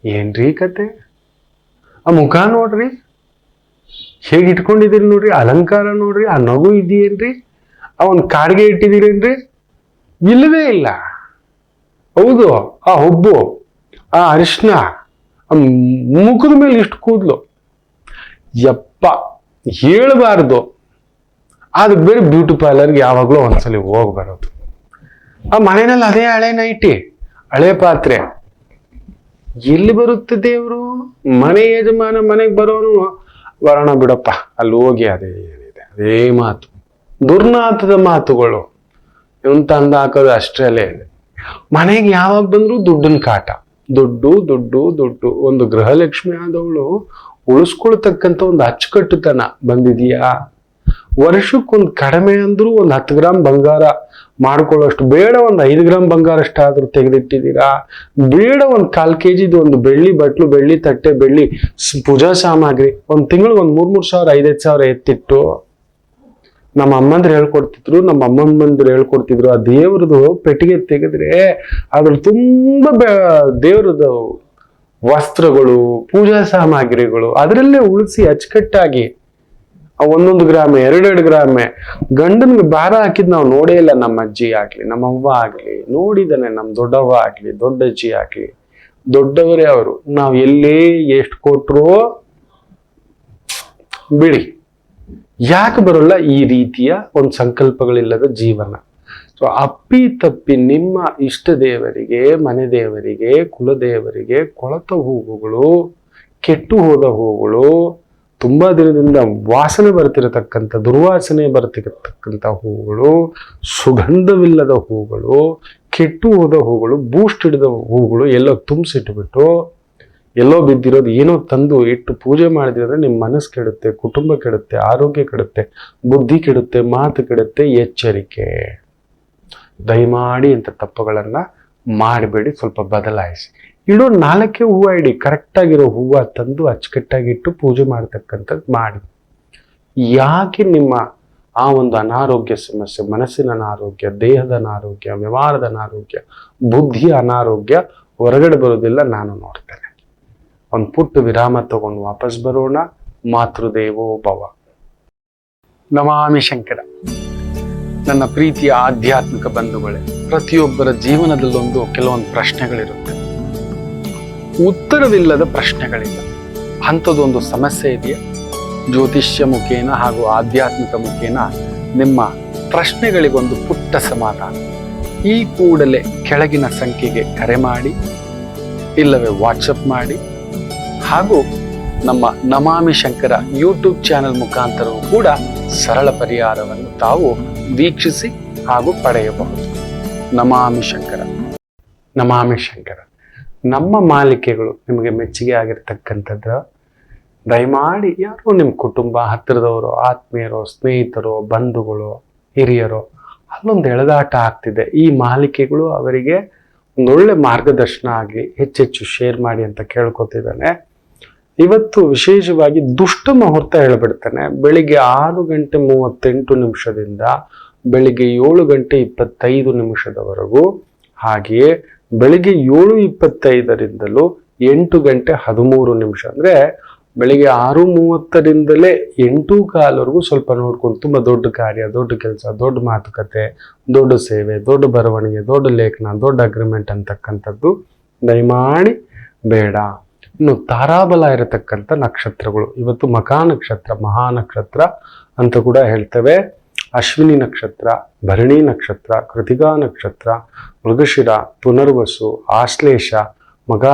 ಏನ್ರಿ ಕತೆ? ಆ ಮುಖ ನೋಡ್ರಿ, ಹೇಗೆ ಇಟ್ಕೊಂಡಿದ್ದೀರಿ ನೋಡ್ರಿ, ಅಲಂಕಾರ ನೋಡ್ರಿ, ಆ ನಗು ಇದೆಯೇನ್ರಿ, ಆ ಒಂದು ಕಾಡಿಗೆ ಇಟ್ಟಿದ್ದೀರೇನ್ರಿ? ಇಲ್ಲವೇ ಇಲ್ಲ. ಹೌದು, ಆ ಹುಬ್ಬು, ಆ ಅರಿಶಿನ, ಆ ಮುಖದ ಮೇಲೆ ಇಷ್ಟು ಕೂದಲು, ಯಪ್ಪ ಹೇಳಬಾರ್ದು. ಅದಕ್ಕೆ ಬೇರೆ ಬ್ಯೂಟಿ ಪಾರ್ಲರ್ಗೆ ಯಾವಾಗಲೂ ಒಂದ್ಸಲಿ ಹೋಗಿ ಬರೋದು. ಆ ಮನೆಯಲ್ಲಿ ಅದೇ ಹಳೆ ನೈಟಿ, ಹಳೆ ಪಾತ್ರೆ, ಎಲ್ಲಿ ಬರುತ್ತೆ ದೇವರು? ಮನೆ ಯಜಮಾನ ಮನೆಗೆ ಬರೋನು ಬರೋಣ ಬಿಡಪ್ಪ, ಅಲ್ಲಿ ಹೋಗಿ ಅದೇ ಏನಿದೆ ಅದೇ ಮಾತು, ದುರ್ನಾಥದ ಮಾತುಗಳು, ಇವನ್ ತಂದು ಹಾಕೋದು ಅಷ್ಟರಲ್ಲೇ ಇದೆ. ಮನೆಗೆ ಯಾವಾಗ ಬಂದ್ರು ದುಡ್ಡಿನ ಕಾಟ, ದುಡ್ಡು ದುಡ್ಡು ದುಡ್ಡು. ಒಂದು ಗೃಹಲಕ್ಷ್ಮಿ ಆದವಳು ಉಳಿಸ್ಕೊಳ್ತಕ್ಕಂಥ ಒಂದು ಅಚ್ಚುಕಟ್ಟುತನ ಬಂದಿದೆಯಾ? ವರ್ಷಕ್ಕೊಂದು ಕಡಿಮೆ ಅಂದ್ರೂ ಒಂದು 10 ಗ್ರಾಮ್ ಬಂಗಾರ ಮಾಡ್ಕೊಳ್ಳೋಷ್ಟು ಬೇಡ, ಒಂದು 5 ಗ್ರಾಮ್ ಬಂಗಾರ ಅಷ್ಟಾದ್ರೂ ತೆಗೆದಿಟ್ಟಿದ್ದೀರಾ? ಬೇಡ, ಒಂದು 1/4 kg ಒಂದು ಬೆಳ್ಳಿ ಬಟ್ಲು, ಬೆಳ್ಳಿ ತಟ್ಟೆ, ಬೆಳ್ಳಿ ಪೂಜಾ ಸಾಮಗ್ರಿ, ಒಂದು ತಿಂಗಳಿಗೆ ಒಂದು 3-3 ಸಾವಿರ 5-5 ಸಾವಿರ ಎತ್ತಿಟ್ಟು. ನಮ್ಮ ಅಮ್ಮಂದ್ರು ಹೇಳ್ಕೊಡ್ತಿದ್ರು, ನಮ್ಮ ಅಮ್ಮಂದ್ರು ಹೇಳ್ಕೊಡ್ತಿದ್ರು, ಆ ದೇವ್ರದ್ದು ಪೆಟ್ಟಿಗೆ ತೆಗೆದ್ರೆ ಅದ್ರ ತುಂಬಾ ದೇವ್ರದ್ದು ವಸ್ತ್ರಗಳು, ಪೂಜಾ ಸಾಮಗ್ರಿಗಳು ಅದರಲ್ಲೇ ಉಳಿಸಿ ಅಚ್ಚುಕಟ್ಟಾಗಿ 1-1 ಗ್ರಾಮೆ 2-2 ಗ್ರಾಮೆ. ಗಂಡನ್ಗೆ ಭಾರ ಹಾಕಿದ್ ನಾವು ನೋಡೇ ಇಲ್ಲ. ನಮ್ಮ ಅಜ್ಜಿ ಆಗ್ಲಿ, ನಮ್ಮ ಅವ್ವ ಆಗ್ಲಿ ನೋಡಿದಾನೆ, ನಮ್ಮ ದೊಡ್ಡವ್ವ ಆಗ್ಲಿ, ದೊಡ್ಡಜ್ಜಿ ಆಗ್ಲಿ, ದೊಡ್ಡವರೇ ಅವರು. ನಾವು ಎಲ್ಲೇ ಎಷ್ಟು ಕೊಟ್ರು ಬಿಡಿ, ಯಾಕೆ ಬರೋಲ್ಲ ಈ ರೀತಿಯ ಒಂದು ಸಂಕಲ್ಪಗಳಿಲ್ಲದ ಜೀವನ? ಸೊ ಅಪ್ಪಿ ತಪ್ಪಿ ನಿಮ್ಮ ಇಷ್ಟ ದೇವರಿಗೆ, ಮನೆ ದೇವರಿಗೆ, ಕುಲದೇವರಿಗೆ ಕೊಳತ ಹೂವುಗಳು, ಕೆಟ್ಟು ಹೋದ ಹೂವುಗಳು, ತುಂಬಾ ದಿನದಿಂದ ವಾಸನೆ ಬರ್ತಿರತಕ್ಕಂಥ, ದುರ್ವಾಸನೆ ಬರ್ತಿರತಕ್ಕಂಥ ಹೂವುಗಳು, ಸುಗಂಧವಿಲ್ಲದ ಹೂವುಗಳು, ಕೆಟ್ಟು ಹೋದ ಹೂವುಗಳು, ಬೂಸ್ಟ್ ಹಿಡಿದ ಹೂವುಗಳು ಎಲ್ಲೋ ತುಂಬಿಸಿಟ್ಬಿಟ್ಟು ಎಲ್ಲೋ ಬಿದ್ದಿರೋದು ಏನೋ ತಂದು ಇಟ್ಟು ಪೂಜೆ ಮಾಡಿದ್ರೆ ನಿಮ್ಮ ಮನಸ್ಸು ಕೆಡುತ್ತೆ, ಕುಟುಂಬ ಕೆಡುತ್ತೆ, ಆರೋಗ್ಯ ಕೆಡುತ್ತೆ, ಬುದ್ಧಿ ಕೆಡುತ್ತೆ, ಮಾತು ಕೆಡುತ್ತೆ. ಎಚ್ಚರಿಕೆ, ದಯಮಾಡಿ ಇಂಥ ತಪ್ಪುಗಳನ್ನ ಮಾಡಬೇಡಿ, ಸ್ವಲ್ಪ ಬದಲಾಯಿಸಿ. ಇಡೋ 4 ಹೂವು ಇಡಿ, ಕರೆಕ್ಟ್ ಆಗಿರೋ ಹೂವು ತಂದು ಅಚ್ಚುಕಟ್ಟಾಗಿಟ್ಟು ಪೂಜೆ ಮಾಡ್ತಕ್ಕಂಥದ್ದು ಮಾಡಿ. ಯಾಕೆ ನಿಮ್ಮ ಆ ಒಂದು ಅನಾರೋಗ್ಯ ಸಮಸ್ಯೆ, ಮನಸ್ಸಿನ ಅನಾರೋಗ್ಯ, ದೇಹದ ಅನಾರೋಗ್ಯ, ವ್ಯವಹಾರದ ಅನಾರೋಗ್ಯ, ಬುದ್ಧಿಯ ಅನಾರೋಗ್ಯ ಹೊರಗಡೆ ಬರೋದಿಲ್ಲ? ನಾನು ನೋಡ್ತೇನೆ. ಒಂದು ಪುಟ್ಟ ವಿರಾಮ ತಗೊಂಡು ವಾಪಸ್ ಬರೋಣ. ಮಾತೃದೇವೋ ಭವ. ನಮಾಮಿ ಶಂಕರ. ನನ್ನ ಪ್ರೀತಿಯ ಆಧ್ಯಾತ್ಮಿಕ ಬಂಧುಗಳೇ, ಪ್ರತಿಯೊಬ್ಬರ ಜೀವನದಲ್ಲೊಂದು ಕೆಲವೊಂದು ಪ್ರಶ್ನೆಗಳಿರುತ್ತೆ, ಉತ್ತರವಿಲ್ಲದ ಪ್ರಶ್ನೆಗಳಿಲ್ಲ. ಅಂಥದ್ದೊಂದು ಸಮಸ್ಯೆ ಇದೆಯಾ? ಜ್ಯೋತಿಷ್ಯ ಮುಖೇನ ಹಾಗೂ ಆಧ್ಯಾತ್ಮಿಕ ಮುಖೇನ ನಿಮ್ಮ ಪ್ರಶ್ನೆಗಳಿಗೊಂದು ಪುಟ್ಟ ಸಮಾಧಾನ. ಈ ಕೂಡಲೇ ಕೆಳಗಿನ ಸಂಖ್ಯೆಗೆ ಕರೆ ಮಾಡಿ, ಇಲ್ಲವೇ ವಾಟ್ಸಪ್ ಮಾಡಿ, ಹಾಗೂ ನಮ್ಮ ನಮಾಮಿ ಶಂಕರ ಯೂಟ್ಯೂಬ್ ಚಾನೆಲ್ ಮುಖಾಂತರವೂ ಕೂಡ ಸರಳ ಪರಿಹಾರವನ್ನು ತಾವು ವೀಕ್ಷಿಸಿ ಹಾಗೂ ಪಡೆಯಬಹುದು. ನಮಾಮಿ ಶಂಕರ. ನಮಾಮಿ ಶಂಕರ. ನಮ್ಮ ಮಾಲಿಕೆಗಳು ನಿಮಗೆ ಮೆಚ್ಚುಗೆ ಆಗಿರ್ತಕ್ಕಂಥದ್ದು, ದಯಮಾಡಿ ಯಾರೋ ನಿಮ್ಮ ಕುಟುಂಬ, ಹತ್ತಿರದವರು, ಆತ್ಮೀಯರು, ಸ್ನೇಹಿತರು, ಬಂಧುಗಳು, ಹಿರಿಯರು ಅಲ್ಲೊಂದು ಎಳೆದಾಟ ಆಗ್ತಿದೆ, ಈ ಮಾಲಿಕೆಗಳು ಅವರಿಗೆ ಒಂದೊಳ್ಳೆ ಮಾರ್ಗದರ್ಶನ ಆಗಲಿ, ಹೆಚ್ಚೆಚ್ಚು ಶೇರ್ ಮಾಡಿ ಅಂತ ಕೇಳ್ಕೊತಿದ್ದಾನೆ. ಇವತ್ತು ವಿಶೇಷವಾಗಿ ದುಷ್ಟ ಮುಹೂರ್ತ ಹೇಳ್ಬಿಡ್ತಾನೆ. ಬೆಳಿಗ್ಗೆ 6:38 ಬೆಳಿಗ್ಗೆ 7:25 ಹಾಗೆಯೇ ಬೆಳಿಗ್ಗೆ 7:25 8:13 ಅಂದ್ರೆ ಬೆಳಿಗ್ಗೆ 6:30 8:15 ಸ್ವಲ್ಪ ನೋಡ್ಕೊಂಡು ತುಂಬ ದೊಡ್ಡ ಕಾರ್ಯ, ದೊಡ್ಡ ಕೆಲಸ, ದೊಡ್ಡ ಮಾತುಕತೆ, ದೊಡ್ಡ ಸೇವೆ, ದೊಡ್ಡ ಬರವಣಿಗೆ, ದೊಡ್ಡ ಲೇಖನ, ದೊಡ್ಡ ಅಗ್ರಿಮೆಂಟ್ ಅಂತಕ್ಕಂಥದ್ದು ದಯಮಾಡಿ ಬೇಡ. ಇನ್ನು ತಾರಾಬಲ ಇರತಕ್ಕಂಥ ನಕ್ಷತ್ರಗಳು ಇವತ್ತು ಮಖಾ ನಕ್ಷತ್ರ, ಮಹಾ ನಕ್ಷತ್ರ ಅಂತ ಕೂಡ ಹೇಳ್ತೇವೆ. ಅಶ್ವಿನಿ ನಕ್ಷತ್ರ, ಭರಣಿ ನಕ್ಷತ್ರ, ಕೃತಿಕಾ ನಕ್ಷತ್ರ, ಮೃಗಶಿರ, ಪುನರ್ವಸು, ಆಶ್ಲೇಷ, ಮಗ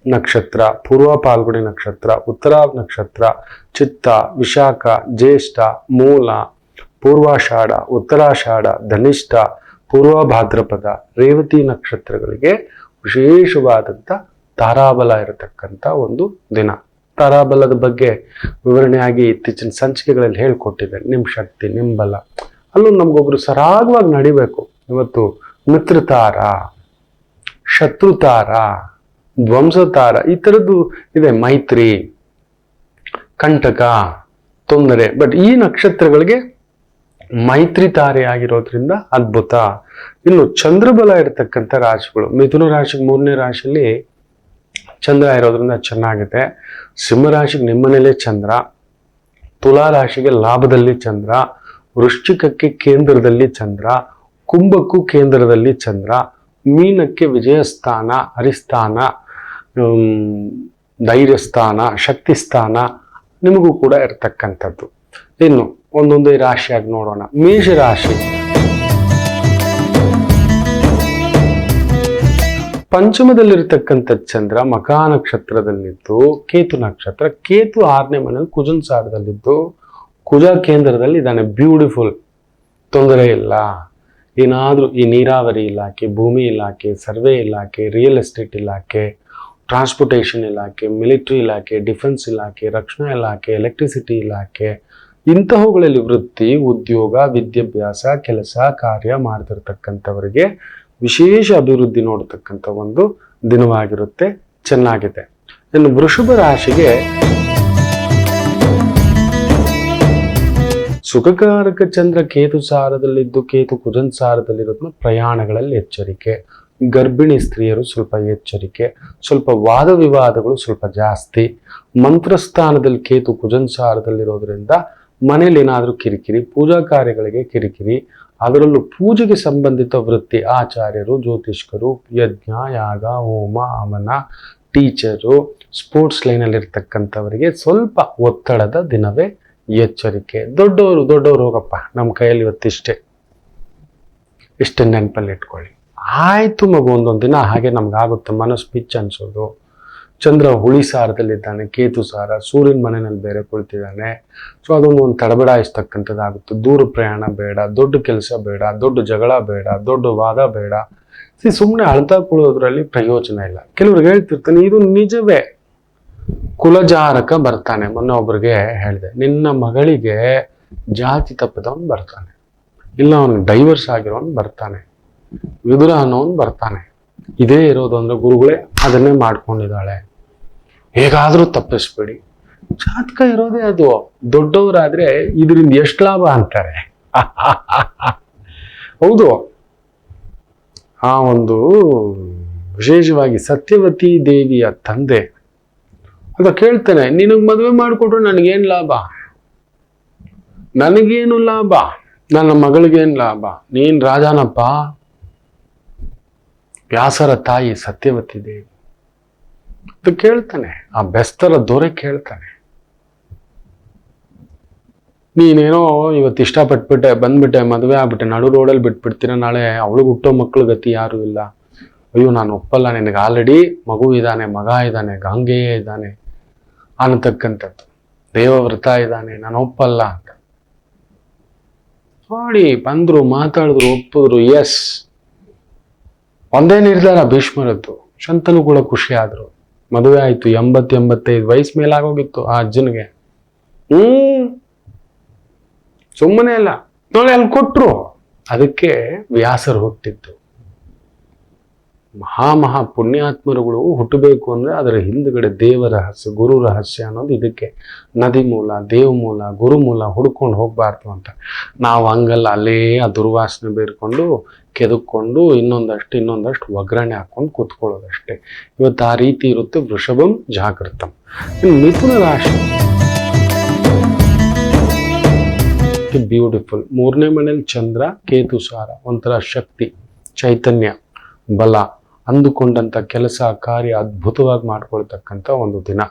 ನಕ್ಷತ್ರ, ಪೂರ್ವ ಪಾಲ್ಗುಣಿ ನಕ್ಷತ್ರ, ಉತ್ತರ ನಕ್ಷತ್ರ, ಚಿತ್ತ, ವಿಶಾಖ, ಜ್ಯೇಷ್ಠ, ಮೂಲ, ಪೂರ್ವಾಷಾಢ, ಉತ್ತರಾಷಾಢ, ಧನಿಷ್ಠ, ಪೂರ್ವ ಭಾದ್ರಪದ, ರೇವತಿ ನಕ್ಷತ್ರಗಳಿಗೆ ವಿಶೇಷವಾದಂಥ ತಾರಾಬಲ ಇರತಕ್ಕಂಥ ಒಂದು ದಿನ. ತಾರಾಬಲದ ಬಗ್ಗೆ ವಿವರಣೆಯಾಗಿ ಇತ್ತೀಚಿನ ಸಂಚಿಕೆಗಳಲ್ಲಿ ಹೇಳ್ಕೊಟ್ಟಿದ್ದಾರೆ. ನಿಮ್ಮ ಶಕ್ತಿ, ನಿಮ್ಮ ಬಲ, ಅಲ್ಲೂ ನಮ್ಗೊಬ್ರು ಸರಾಗವಾಗಿ ನಡಿಬೇಕು. ಇವತ್ತು ಮಿತ್ರತಾರ, ಶತ್ರುತಾರ, ಧ್ವಂಸತಾರ, ಈ ಥರದ್ದು ಇದೆ. ಮೈತ್ರಿ, ಕಂಟಕ, ತೊಂದರೆ. ಬಟ್ ಈ ನಕ್ಷತ್ರಗಳಿಗೆ ಮೈತ್ರಿ ತಾರೆ ಆಗಿರೋದ್ರಿಂದ ಅದ್ಭುತ. ಇನ್ನು ಚಂದ್ರಬಲ ಇರತಕ್ಕಂಥ ರಾಶಿಗಳು, ಮಿಥುನ ರಾಶಿಗೆ 3ನೇ ರಾಶಿಯಲ್ಲಿ ಚಂದ್ರ ಇರೋದ್ರಿಂದ ಚೆನ್ನಾಗಿದೆ. ಸಿಂಹರಾಶಿಗೆ ನಿಮ್ಮನೇಲೆ ಚಂದ್ರ, ತುಲಾ ರಾಶಿಗೆ ಲಾಭದಲ್ಲಿ ಚಂದ್ರ, ವೃಶ್ಚಿಕಕ್ಕೆ ಕೇಂದ್ರದಲ್ಲಿ ಚಂದ್ರ, ಕುಂಭಕ್ಕೂ ಕೇಂದ್ರದಲ್ಲಿ ಚಂದ್ರ, ಮೀನಕ್ಕೆ ವಿಜಯಸ್ಥಾನ, ಹರಿಸ್ಥಾನ, ಧೈರ್ಯಸ್ಥಾನ, ಶಕ್ತಿಸ್ಥಾನ ನಿಮಗೂ ಕೂಡ ಇರತಕ್ಕಂಥದ್ದು. ಇನ್ನು ಒಂದೊಂದೇ ರಾಶಿಯಾಗಿ ನೋಡೋಣ. ಮೇಷರಾಶಿ ಪಂಚಮದಲ್ಲಿರ್ತಕ್ಕಂಥ ಚಂದ್ರ ಮಕಾ ನಕ್ಷತ್ರದಲ್ಲಿದ್ದು ಕೇತು ನಕ್ಷತ್ರ, ಕೇತು 6ನೇ ಮನೇಲಿ ಕುಜನ್ ಸಾರದಲ್ಲಿದ್ದು ಕುಜ ಕೇಂದ್ರದಲ್ಲಿ ಇದ್ದಾನೆ. ಬ್ಯೂಟಿಫುಲ್, ತೊಂದರೆ ಇಲ್ಲ. ಏನಾದರೂ ಈ ನೀರಾವರಿ ಇಲಾಖೆ, ಭೂಮಿ ಇಲಾಖೆ, ಸರ್ವೆ ಇಲಾಖೆ, ರಿಯಲ್ ಎಸ್ಟೇಟ್ ಇಲಾಖೆ, ಟ್ರಾನ್ಸ್ಪೋರ್ಟೇಷನ್ ಇಲಾಖೆ, ಮಿಲಿಟರಿ ಇಲಾಖೆ, ಡಿಫೆನ್ಸ್ ಇಲಾಖೆ, ರಕ್ಷಣಾ ಇಲಾಖೆ, ಎಲೆಕ್ಟ್ರಿಸಿಟಿ ಇಲಾಖೆ, ಇಂತಹವುಗಳಲ್ಲಿ ವೃತ್ತಿ, ಉದ್ಯೋಗ, ವಿದ್ಯಾಭ್ಯಾಸ, ಕೆಲಸ ಕಾರ್ಯ ಮಾಡ್ತಿರ್ತಕ್ಕಂಥವರಿಗೆ ವಿಶೇಷ ಅಭಿವೃದ್ಧಿ ನೋಡತಕ್ಕಂಥ ಒಂದು ದಿನವಾಗಿರುತ್ತೆ. ಚೆನ್ನಾಗಿದೆ. ಇನ್ನು ವೃಷಭ ರಾಶಿಗೆ ಸುಖಕಾರಕ ಚಂದ್ರ ಕೇತು ಸಾರದಲ್ಲಿದ್ದು ಕೇತು ಕುಜನ್ ಸಾರದಲ್ಲಿರೋದ್ನ ಪ್ರಯಾಣಗಳಲ್ಲಿ ಎಚ್ಚರಿಕೆ, ಗರ್ಭಿಣಿ ಸ್ತ್ರೀಯರು ಸ್ವಲ್ಪ ಎಚ್ಚರಿಕೆ, ಸ್ವಲ್ಪ ವಾದ ವಿವಾದಗಳು ಸ್ವಲ್ಪ ಜಾಸ್ತಿ. ಮಂತ್ರಸ್ಥಾನದಲ್ಲಿ ಕೇತು ಕುಜನ್ ಸಾರದಲ್ಲಿರೋದ್ರಿಂದ ಮನೇಲಿ ಏನಾದರೂ ಕಿರಿಕಿರಿ, ಪೂಜಾ ಕಾರ್ಯಗಳಿಗೆ ಕಿರಿಕಿರಿ, ಅದರಲ್ಲೂ ಪೂಜೆಗೆ ಸಂಬಂಧಿತ ವೃತ್ತಿ, ಆಚಾರ್ಯರು, ಜ್ಯೋತಿಷ್ಕರು, ಯಜ್ಞ, ಯಾಗ, ಹೋಮ, ಹವನ, ಟೀಚರು, ಸ್ಪೋರ್ಟ್ಸ್ ಲೈನಲ್ಲಿರ್ತಕ್ಕಂಥವರಿಗೆ ಸ್ವಲ್ಪ ಒತ್ತಡದ ದಿನವೇ ಎಚ್ಚರಿಕೆ. ದೊಡ್ಡವರು ಹೋಗಪ್ಪ, ನಮ್ಮ ಕೈಯಲ್ಲಿ ಇವತ್ತಿಷ್ಟೇ, ಇಷ್ಟೇ ನೆನಪಲ್ಲಿ ಇಟ್ಕೊಳ್ಳಿ. ಆಯ್ತು ಮಗು, ಒಂದೊಂದು ದಿನ ಹಾಗೆ ನಮ್ಗಾಗುತ್ತೆ, ಮನಸ್ಸು ಪಿಚ್ ಅನ್ಸೋದು. ಚಂದ್ರ ಹುಳಿ ಸಾರದಲ್ಲಿದ್ದಾನೆ, ಕೇತು ಸಾರ, ಸೂರ್ಯನ ಮನೆಯಲ್ಲಿ ಬೇರೆ ಕುಳಿತಿದ್ದಾನೆ. ಸೊ ಒಂದು ತಡಬಡಾಯಿಸ್ತಕ್ಕಂಥದ್ದಾಗುತ್ತೆ. ದೂರ ಪ್ರಯಾಣ ಬೇಡ, ದೊಡ್ಡ ಕೆಲಸ ಬೇಡ, ದೊಡ್ಡ ಜಗಳ ಬೇಡ, ದೊಡ್ಡ ವಾದ ಬೇಡ. ಸುಮ್ಮನೆ ಅಳ್ತಾ ಕೂಡೋದ್ರಲ್ಲಿ ಪ್ರಯೋಜನ ಇಲ್ಲ. ಕೆಲವ್ರಿಗೆ ಹೇಳ್ತಿರ್ತಾನೆ, ಇದು ನಿಜವೇ. ಕುಲಜಾರಕ ಬರ್ತಾನೆ. ಮೊನ್ನೆ ಒಬ್ರಿಗೆ ಹೇಳಿದೆ, ನಿನ್ನ ಮಗಳಿಗೆ ಜಾತಿ ತಪ್ಪದವನು ಬರ್ತಾನೆ, ಇಲ್ಲ ಅವನಿಗೆ ಡೈವರ್ಸ್ ಆಗಿರೋನು ಬರ್ತಾನೆ, ವಿದುರ ಅನ್ನೋನು ಬರ್ತಾನೆ. ಇದೇ ಇರೋದು ಅಂದ್ರೆ ಗುರುಗಳೇ ಅದನ್ನೇ ಮಾಡ್ಕೊಂಡಿದ್ದಾಳೆ, ಹೇಗಾದ್ರೂ ತಪ್ಪಿಸ್ಬೇಡಿ. ಜಾತಕ ಇರೋದೇ ಅದು. ದೊಡ್ಡವರಾದ್ರೆ ಇದರಿಂದ ಎಷ್ಟು ಲಾಭ ಅಂತಾರೆ. ಹೌದು. ಆ ಒಂದು ವಿಶೇಷವಾಗಿ ಸತ್ಯವತಿ ದೇವಿಯ ತಂದೆ ಅದ ಕೇಳ್ತಾನೆ, ನಿನಗ್ ಮದುವೆ ಮಾಡಿಕೊಟ್ರು ನನಗೇನ್ ಲಾಭ, ನನಗೇನು ಲಾಭ, ನನ್ನ ಮಗಳಿಗೇನ್ ಲಾಭ, ನೀನ್ ರಾಜನಪ್ಪ. ವ್ಯಾಸರ ತಾಯಿ ಸತ್ಯವತಿ ದೇವಿ ಅದು ಕೇಳ್ತಾನೆ. ಆ ಬೆಸ್ತರ ದೊರೆ ಕೇಳ್ತಾನೆ, ನೀನೇನೋ ಇವತ್ತು ಇಷ್ಟಪಟ್ಬಿಟ್ಟೆ, ಬಂದ್ಬಿಟ್ಟೆ, ಮದುವೆ ಆಗ್ಬಿಟ್ಟೆ, ನಡು ರೋಡಲ್ಲಿ ಬಿಟ್ಬಿಡ್ತೀರ, ನಾಳೆ ಅವಳಿಗೆ ಹುಟ್ಟೋ ಮಕ್ಕಳು ಗತಿ ಯಾರು ಇಲ್ಲ. ಅಯ್ಯೋ ನಾನು ಒಪ್ಪಲ್ಲ, ನಿನಗೆ ಆಲ್ರೆಡಿ ಮಗು ಇದ್ದಾನೆ, ಮಗ ಇದ್ದಾನೆ, ಗಂಗೆಯೇ ಇದ್ದಾನೆ ಅನ್ನತಕ್ಕಂಥದ್ದು, ದೇವವ್ರತ ಇದ್ದಾನೆ, ನಾನು ಒಪ್ಪಲ್ಲ ಅಂತ ನೋಡಿ. ಬಂದ್ರು, ಮಾತಾಡಿದ್ರು, ಒಪ್ಪಿದ್ರು. ಎಸ್, ಒಂದೇ ನಿರ್ಧಾರ ಭೀಷ್ಮರದ್ದು. ಶಂತನು ಕೂಡ ಖುಷಿ ಆದ್ರು. ಮದುವೆ ಆಯ್ತು. 80-85 ವಯಸ್ಸು ಮೇಲಾಗೋಗಿತ್ತು ಆ ಅಜ್ಜನಿಗೆ. ಸುಮ್ಮನೆ ಇಲ್ಲ ನೋಡಿ, ಅಲ್ಲಿ ಕೊಟ್ರು. ಅದಕ್ಕೆ ವ್ಯಾಸರು ಹುಟ್ಟಿದ್ದು. ಮಹಾ ಪುಣ್ಯಾತ್ಮರುಗಳು ಹುಟ್ಟಬೇಕು ಅಂದ್ರೆ ಅದರ ಹಿಂದುಗಡೆ ದೇವ ರಹಸ್ಯ, ಗುರು ರಹಸ್ಯ ಅನ್ನೋದು ಇದಕ್ಕೆ. ನದಿ ಮೂಲ, ದೇವ ಮೂಲ, ಗುರು ಮೂಲ ಹುಡ್ಕೊಂಡು ಹೋಗ್ಬಾರ್ದು ಅಂತ. ನಾವು ಹಂಗಲ್ಲ, ಅಲ್ಲೇ ಆ ದುರ್ವಾಸನೆ ಬೇರ್ಕೊಂಡು ಕೆದಕೊಂಡು ಇನ್ನೊಂದಷ್ಟು ಒಗ್ಗರಣೆ ಹಾಕೊಂಡು ಕೂತ್ಕೊಳ್ಳೋದಷ್ಟೇ. ಇವತ್ತು ಆ ರೀತಿ ಇರುತ್ತೆ. ವೃಷಭಂ ಜಾಗೃತಂ. ಇನ್ನು ಮಿಥುನ ರಾಶಿ ಬ್ಯೂಟಿಫುಲ್. 3ನೇ ಮನೇಲಿ ಚಂದ್ರ ಕೇತು ಸಾರ, ಒಂಥರ ಶಕ್ತಿ, ಚೈತನ್ಯ, ಬಲ, ಅಂದುಕೊಂಡಂಥ ಕೆಲಸ ಕಾರ್ಯ ಅದ್ಭುತವಾಗಿ ಮಾಡ್ಕೊಳ್ತಕ್ಕಂಥ ಒಂದು ದಿನ.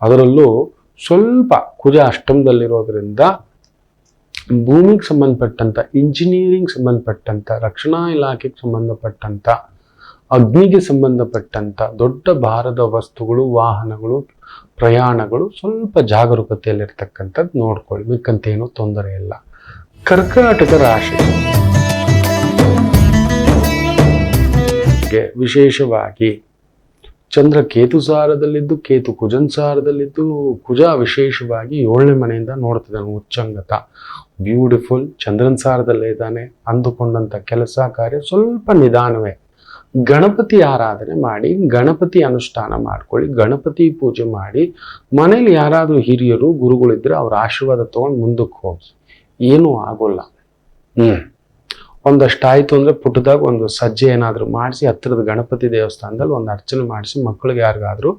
ಅದರಲ್ಲೂ ಸ್ವಲ್ಪ ಕುಜ ಅಷ್ಟಮದಲ್ಲಿರೋದ್ರಿಂದ ಭೂಮಿಗೆ ಸಂಬಂಧಪಟ್ಟಂಥ, ಇಂಜಿನಿಯರಿಂಗ್ ಸಂಬಂಧಪಟ್ಟಂಥ, ರಕ್ಷಣಾ ಇಲಾಖೆಗೆ ಸಂಬಂಧಪಟ್ಟಂಥ, ಅಗ್ನಿಗೆ ಸಂಬಂಧಪಟ್ಟಂಥ ದೊಡ್ಡ ಭಾರದ ವಸ್ತುಗಳು, ವಾಹನಗಳು, ಪ್ರಯಾಣಗಳು ಸ್ವಲ್ಪ ಜಾಗರೂಕತೆಯಲ್ಲಿರ್ತಕ್ಕಂಥದ್ದು ನೋಡ್ಕೊಳ್ಳಿ. ಬೇಕಂತೇನು ತೊಂದರೆ ಇಲ್ಲ. ಕರ್ಕಾಟಕ ರಾಶಿ ವಿಶೇಷವಾಗಿ ಚಂದ್ರ ಕೇತು ಸಾರದಲ್ಲಿದ್ದು ಕೇತು ಕುಜನ್ ಸಾರದಲ್ಲಿದ್ದು ಕುಜ ವಿಶೇಷವಾಗಿ 7ನೇ ಮನೆಯಿಂದ ನೋಡ್ತಿದ್ದಾನೆ. ಉಚ್ಚಂಗತ, ಬ್ಯೂಟಿಫುಲ್. ಚಂದ್ರನ್ ಸಾರದಲ್ಲೇ ಇದ್ದಾನೆ. ಅಂದುಕೊಂಡಂಥ ಕೆಲಸ ಕಾರ್ಯ ಸ್ವಲ್ಪ ನಿಧಾನವೇ. ಗಣಪತಿ ಆರಾಧನೆ ಮಾಡಿ, ಗಣಪತಿ ಅನುಷ್ಠಾನ ಮಾಡ್ಕೊಳ್ಳಿ, ಗಣಪತಿ ಪೂಜೆ ಮಾಡಿ, ಮನೇಲಿ ಯಾರಾದರೂ ಹಿರಿಯರು ಗುರುಗಳಿದ್ರೆ ಅವ್ರ ಆಶೀರ್ವಾದ ತಗೊಂಡು ಮುಂದಕ್ಕೆ ಹೋಗಿ, ಏನೂ ಆಗೋಲ್ಲ. ಒಂದಷ್ಟು ಆಯ್ತು ಅಂದ್ರೆ ಪುಟ್ಟದಾಗ ಒಂದು ಸಜ್ಜೆ ಏನಾದರೂ ಮಾಡಿಸಿ ಹತ್ತಿರದ ಗಣಪತಿ ದೇವಸ್ಥಾನದಲ್ಲಿ ಒಂದು ಅರ್ಚನೆ ಮಾಡಿಸಿ, ಮಕ್ಕಳಿಗೆ ಯಾರಿಗಾದ್ರೂ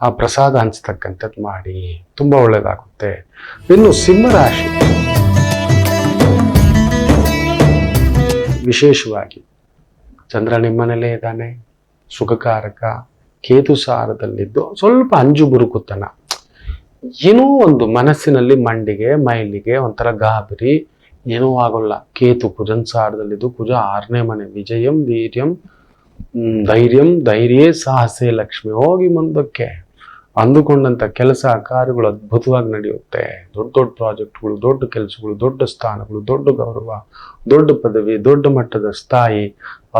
ಆ ಪ್ರಸಾದ ಹಂಚ್ತಕ್ಕಂಥದ್ದು ಮಾಡಿ, ತುಂಬ ಒಳ್ಳೆಯದಾಗುತ್ತೆ. ಇನ್ನು ಸಿಂಹರಾಶಿ, ವಿಶೇಷವಾಗಿ ಚಂದ್ರ ನಿಮ್ಮನೇಲೇ ಇದ್ದಾನೆ, ಸುಖಕಾರಕ. ಕೇತು ಸಾರದಲ್ಲಿದ್ದು ಸ್ವಲ್ಪ ಅಂಜು ಬುರುಕುತನ, ಏನೋ ಒಂದು ಮನಸ್ಸಿನಲ್ಲಿ ಮಂಡಿಗೆ ಮೈಲಿಗೆ ಒಂಥರ ಗಾಬರಿ, ಏನೂ ಆಗೋಲ್ಲ. ಕೇತು ಕುಜನ್ ಸಾರದಲ್ಲಿದ್ದು, ಕುಜ 6ನೇ ಮನೆ, ವಿಜಯಂ ವೀರ್ಯಂ ಧೈರ್ಯಂ ಧೈರ್ಯೇ ಸಾಹಸೇ ಲಕ್ಷ್ಮಿ. ಹೋಗಿ ಮುಂದಕ್ಕೆ ಅಂದುಕೊಂಡಂಥ ಕೆಲಸ ಕಾರ್ಯಗಳು ಅದ್ಭುತವಾಗಿ ನಡೆಯುತ್ತೆ. ದೊಡ್ಡ ದೊಡ್ಡ ಪ್ರಾಜೆಕ್ಟ್ಗಳು, ದೊಡ್ಡ ಕೆಲಸಗಳು, ದೊಡ್ಡ ಸ್ಥಾನಗಳು, ದೊಡ್ಡ ಗೌರವ, ದೊಡ್ಡ ಪದವಿ, ದೊಡ್ಡ ಮಟ್ಟದ ಸ್ಥಾಯಿ,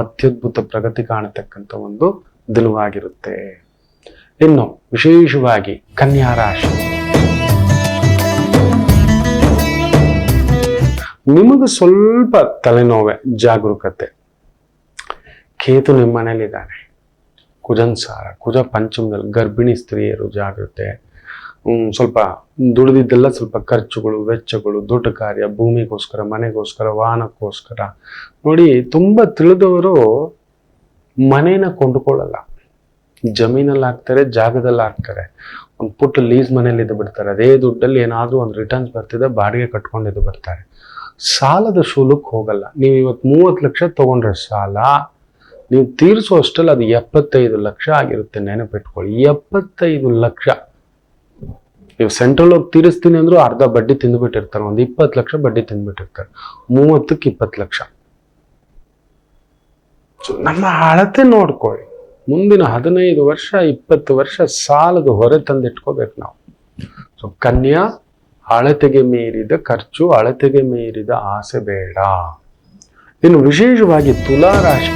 ಅತ್ಯದ್ಭುತ ಪ್ರಗತಿ ಕಾಣತಕ್ಕಂಥ ಒಂದು ದಿನವಾಗಿರುತ್ತೆ. ಇನ್ನು ವಿಶೇಷವಾಗಿ ಕನ್ಯಾ ರಾಶಿ, ನಿಮಗೆ ಸ್ವಲ್ಪ ತಲೆನೋವೆ, ಜಾಗರೂಕತೆ. ಕೇತು ನಿಮ್ಮ ಮನೇಲಿದ್ದಾನೆ, ಕುಜನ್ ಸಾರ, ಕುಜ ಪಂಚಮದಲ್ಲಿ, ಗರ್ಭಿಣಿ ಸ್ತ್ರೀಯರು ಜಾಗ್ರತೆ. ಸ್ವಲ್ಪ ದುಡಿದಿದ್ದೆಲ್ಲ ಸ್ವಲ್ಪ ಖರ್ಚುಗಳು, ವೆಚ್ಚಗಳು, ದೊಡ್ಡ ಕಾರ್ಯ, ಭೂಮಿಗೋಸ್ಕರ, ಮನೆಗೋಸ್ಕರ, ವಾಹನಕ್ಕೋಸ್ಕರ. ನೋಡಿ, ತುಂಬ ತಿಳಿದವರು ಮನೇನ ಕೊಂಡುಕೊಳ್ಳಲ್ಲ, ಜಮೀನಲ್ಲಿ ಹಾಕ್ತಾರೆ, ಜಾಗದಲ್ಲಿ ಹಾಕ್ತಾರೆ, ಒಂದು ಪುಟ್ಟ ಲೀಸ್ ಮನೇಲಿ ಇದ್ದು ಬಿಡ್ತಾರೆ. ಅದೇ ದುಡ್ಡಲ್ಲಿ ಏನಾದರೂ ಒಂದು ರಿಟರ್ನ್ಸ್ ಬರ್ತಿದೆ, ಬಾಡಿಗೆ ಕಟ್ಕೊಂಡಿದ್ದು ಬರ್ತಾರೆ. ಸಾಲದ ಶೂಲಕ್ಕೆ ಹೋಗಲ್ಲ. ನೀವು ಇವತ್ತು 30 ಲಕ್ಷ ತಗೊಂಡ್ರೆ ಸಾಲ, ನೀವು ತೀರಿಸೋ ಅಷ್ಟಲ್ಲಿ ಅದು 75 ಲಕ್ಷ ಆಗಿರುತ್ತೆ. ನೆನಪಿಟ್ಕೊಳ್ಳಿ, 75 ಲಕ್ಷ. ನೀವು ಸೆಂಟ್ರಲ್ ಹೋಗಿ ತೀರಿಸ್ತೀನಿ ಅಂದ್ರೂ ಅರ್ಧ ಬಡ್ಡಿ ತಿಂದುಬಿಟ್ಟಿರ್ತಾರೆ, ಒಂದು 20 ಲಕ್ಷ ಬಡ್ಡಿ ತಿಂದುಬಿಟ್ಟಿರ್ತಾರೆ. 30ಕ್ಕೆ 20 ಲಕ್ಷ. ನಮ್ಮ ಅಳತೆ ನೋಡ್ಕೊಳ್ಳಿ. ಮುಂದಿನ 15 ವರ್ಷ 20 ವರ್ಷ ಸಾಲದ ಹೊರೆ ತಂದಿಟ್ಕೋಬೇಕು ನಾವು. ಸೊ ಕನ್ಯಾ, ಅಳತೆಗೆ ಮೀರಿದ ಖರ್ಚು, ಅಳತೆಗೆ ಮೀರಿದ ಆಸೆ ಬೇಡ. ಇನ್ನು ವಿಶೇಷವಾಗಿ ತುಲಾ ರಾಶಿ,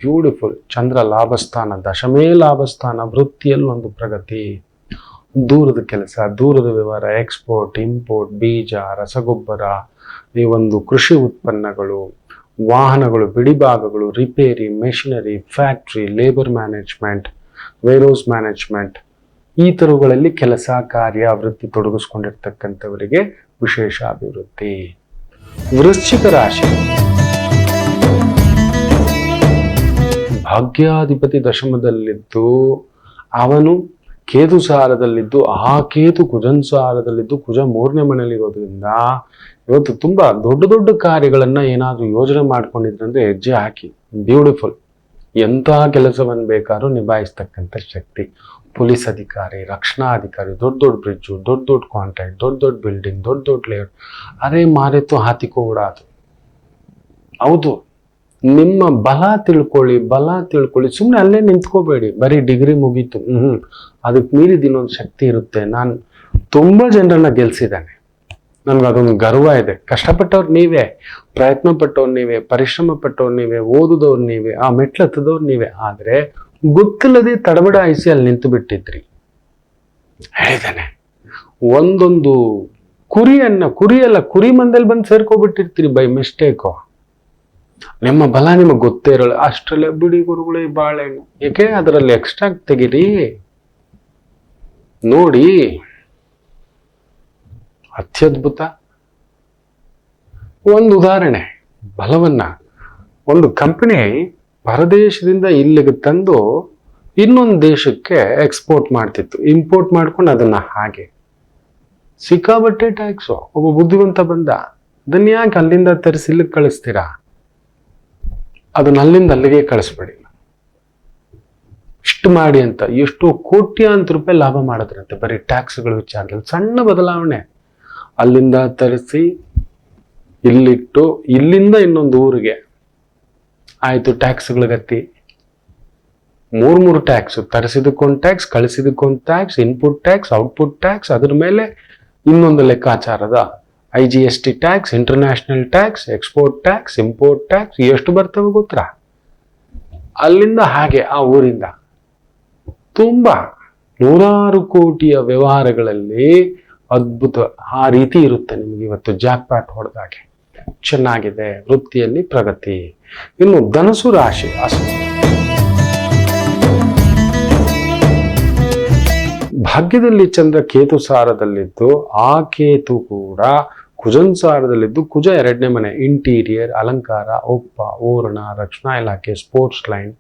ಬ್ಯೂಟಿಫುಲ್. ಚಂದ್ರ ಲಾಭಸ್ಥಾನ, ದಶಮೇ ಲಾಭಸ್ಥಾನ, ವೃತ್ತಿಯಲ್ಲಿ ಒಂದು ಪ್ರಗತಿ, ದೂರದ ಕೆಲಸ, ದೂರದ ವ್ಯವಹಾರ, ಎಕ್ಸ್ಪೋರ್ಟ್ ಇಂಪೋರ್ಟ್, ಬೀಜ, ರಸಗೊಬ್ಬರ, ಈ ಒಂದು ಕೃಷಿ ಉತ್ಪನ್ನಗಳು, ವಾಹನಗಳು, ಬಿಡಿಭಾಗಗಳು, repair, machinery, factory, labour management, warehouse management, ಈ ಥರಗಳಲ್ಲಿ ಕೆಲಸ ಕಾರ್ಯ ವೃತ್ತಿ ತೊಡಗಿಸ್ಕೊಂಡಿರ್ತಕ್ಕಂಥವರಿಗೆ ವಿಶೇಷ ಅಭಿವೃದ್ಧಿ. ವೃಶ್ಚಿಕ ರಾಶಿ, ಭಾಗ್ಯಾಧಿಪತಿ ದಶಮದಲ್ಲಿದ್ದು ಅವನು ಕೇತು ಸಾರದಲ್ಲಿದ್ದು, ಆ ಕೇತು ಕುಜನ್ ಸಾರದಲ್ಲಿದ್ದು, ಕುಜ 3ನೇ ಮನೆಯಲ್ಲಿರೋದ್ರಿಂದ ಇವತ್ತು ತುಂಬಾ ದೊಡ್ಡ ದೊಡ್ಡ ಕಾರ್ಯಗಳನ್ನ ಏನಾದ್ರೂ ಯೋಜನೆ ಮಾಡ್ಕೊಂಡಿದ್ರಂದ್ರೆ ಹೆಜ್ಜೆ ಹಾಕಿ. ಬ್ಯೂಟಿಫುಲ್. ಎಂತಹ ಕೆಲಸವನ್ನು ಬೇಕಾದ್ರೂ ನಿಭಾಯಿಸ್ತಕ್ಕಂಥ ಶಕ್ತಿ. ಪೊಲೀಸ್ ಅಧಿಕಾರಿ, ರಕ್ಷಣಾ ಅಧಿಕಾರಿ, ದೊಡ್ಡ ದೊಡ್ಡ ಬ್ರಿಡ್ಜು, ದೊಡ್ಡ ದೊಡ್ಡ ಕಾಂಟ್ರಾಕ್ಟ್, ದೊಡ್ಡ ದೊಡ್ಡ ಬಿಲ್ಡಿಂಗ್, ದೊಡ್ಡ ದೊಡ್ಡ ಲೇಔಟ್, ಅರೆ ಮಾರೆತ್ತು ಹಾತಿಕೋ ಬಿಡಾದು. ಹೌದು, ನಿಮ್ಮ ಬಲ ತಿಳ್ಕೊಳ್ಳಿ. ಸುಮ್ಮನೆ ಅಲ್ಲೇ ನಿಂತ್ಕೋಬೇಡಿ, ಬರೀ ಡಿಗ್ರಿ ಮುಗೀತು, ಅದಕ್ಕೆ ಮೀರಿದ ಇನ್ನೊಂದು ಶಕ್ತಿ ಇರುತ್ತೆ. ನಾನು ತುಂಬಾ ಜನರನ್ನ ಗೆಲ್ಸಿದ್ದಾನೆ, ನನ್ಗೆ ಅದೊಂದು ಗರ್ವ ಇದೆ. ಕಷ್ಟಪಟ್ಟವ್ರು ನೀವೇ, ಪ್ರಯತ್ನ ಪಟ್ಟವ್ರು ನೀವೇ, ಪರಿಶ್ರಮ ಪಟ್ಟವ್ರು ನೀವೇ, ಓದುದವ್ರು ನೀವೇ, ಆ ಮೆಟ್ಲು ಹತ್ತದವ್ರು ನೀವೇ. ಆದ್ರೆ ಗೊತ್ತಿಲ್ಲದೆ ತಡಬಡಾಯಿಸಿ ಅಲ್ಲಿ ನಿಂತು ಬಿಟ್ಟಿದ್ರಿ. ಹೇಳಿದಾನೆ, ಒಂದೊಂದು ಕುರಿ ಮಂದಲ್ಲಿ ಬಂದು ಸೇರ್ಕೊಬಿಟ್ಟಿರ್ತೀರಿ ಬೈ ಮಿಸ್ಟೇಕು. ನಿಮ್ಮ ಬಲ ನಿಮಗೆ ಗೊತ್ತೇ ಇರಲ್ಲ. ಅಷ್ಟರಲ್ಲೇ ಬಿಡಿ ಗುರುಗಳೇ ಬಾಳೆಹಣ್ಣು, ಏಕೆ ಅದರಲ್ಲಿ ಎಕ್ಸ್ಟ್ರಾಕ್ಟ್ ತೆಗಿರಿ, ನೋಡಿ, ಅತ್ಯದ್ಭುತ. ಒಂದು ಉದಾಹರಣೆ, ಬಲವನ್ನ ಒಂದು ಕಂಪನಿ ಹೊರದೇಶದಿಂದ ಇಲ್ಲಿಗೆ ತಂದು ಇನ್ನೊಂದು ದೇಶಕ್ಕೆ ಎಕ್ಸ್ಪೋರ್ಟ್ ಮಾಡ್ತಿತ್ತು. ಇಂಪೋರ್ಟ್ ಮಾಡ್ಕೊಂಡು ಅದನ್ನ ಹಾಗೆ ಸಿಕ್ಕಾಬಟ್ಟೆ ಟ್ಯಾಕ್ಸು. ಒಬ್ಬ ಬುದ್ಧಿವಂತ ಬಂದ, ಅದನ್ನ ಯಾಕೆ ಅಲ್ಲಿಂದ ತರಿಸಿ ಇಲ್ಲಿಗೆ ಕಳಿಸ್ತೀರಾ, ಅದನ್ನ ಅಲ್ಲಿಂದ ಅಲ್ಲಿಗೆ ಕಳಿಸ್ಬೇಡಿ, ಇಷ್ಟು ಮಾಡಿ ಅಂತ. ಎಷ್ಟು ಕೋಟ್ಯಾಂತರ ರೂಪಾಯಿ ಲಾಭ ಮಾಡಿದ್ರಂತೆ ಬರೀ ಟ್ಯಾಕ್ಸ್ಗಳ ವಿಚಾರದಲ್ಲಿ. ಸಣ್ಣ ಬದಲಾವಣೆ, ಅಲ್ಲಿಂದ ತರಿಸಿ ಇಲ್ಲಿಟ್ಟು, ಇಲ್ಲಿಂದ ಇನ್ನೊಂದು ಊರಿಗೆ ಆಯ್ತು ಟ್ಯಾಕ್ಸ್ಗಳಿಗತ್ತಿ. 3 tax, ತರಿಸಿದಕ್ಕೊಂದು tax, ಕಳಿಸಿದಕ್ಕೊಂದು tax, input tax, output tax, ಅದ್ರ ಮೇಲೆ ಇನ್ನೊಂದು ಲೆಕ್ಕಾಚಾರದ IGST tax, international tax, export tax, import tax, ಎಷ್ಟು ಬರ್ತವೆ ಗೊತ್ತಾ? ಅಲ್ಲಿಂದ ಹಾಗೆ ಆ ಊರಿಂದ ತುಂಬಾ 100 ಕೋಟಿಯ ವ್ಯವಹಾರಗಳಲ್ಲಿ ಅದ್ಭುತ ಆ ರೀತಿ ಇರುತ್ತೆ ನಿಮ್ಗೆ. ಇವತ್ತು ಜಾಕ್ ಪ್ಯಾಟ್ ಹೊಡೆದಾಗೆ ಚೆನ್ನಾಗಿದೆ, ವೃತ್ತಿಯಲ್ಲಿ ಪ್ರಗತಿ. ಇನ್ನು ಧನಸು ರಾಶಿ, ಭಾಗ್ಯದಲ್ಲಿ ಚಂದ್ರ ಕೇತು ಸಾರದಲ್ಲಿದ್ದು, ಆ ಕೇತು ಕೂಡ ಕುಜನ್ ಸಾರದಲ್ಲಿದ್ದು, ಕುಜ 2ನೇ ಮನೆ, ಇಂಟೀರಿಯರ್, ಅಲಂಕಾರ, ಒಪ್ಪ, ಓರಣ, ರಕ್ಷಣಾ ಇಲಾಖೆ, ಸ್ಪೋರ್ಟ್ಸ್ ಲೈನ್,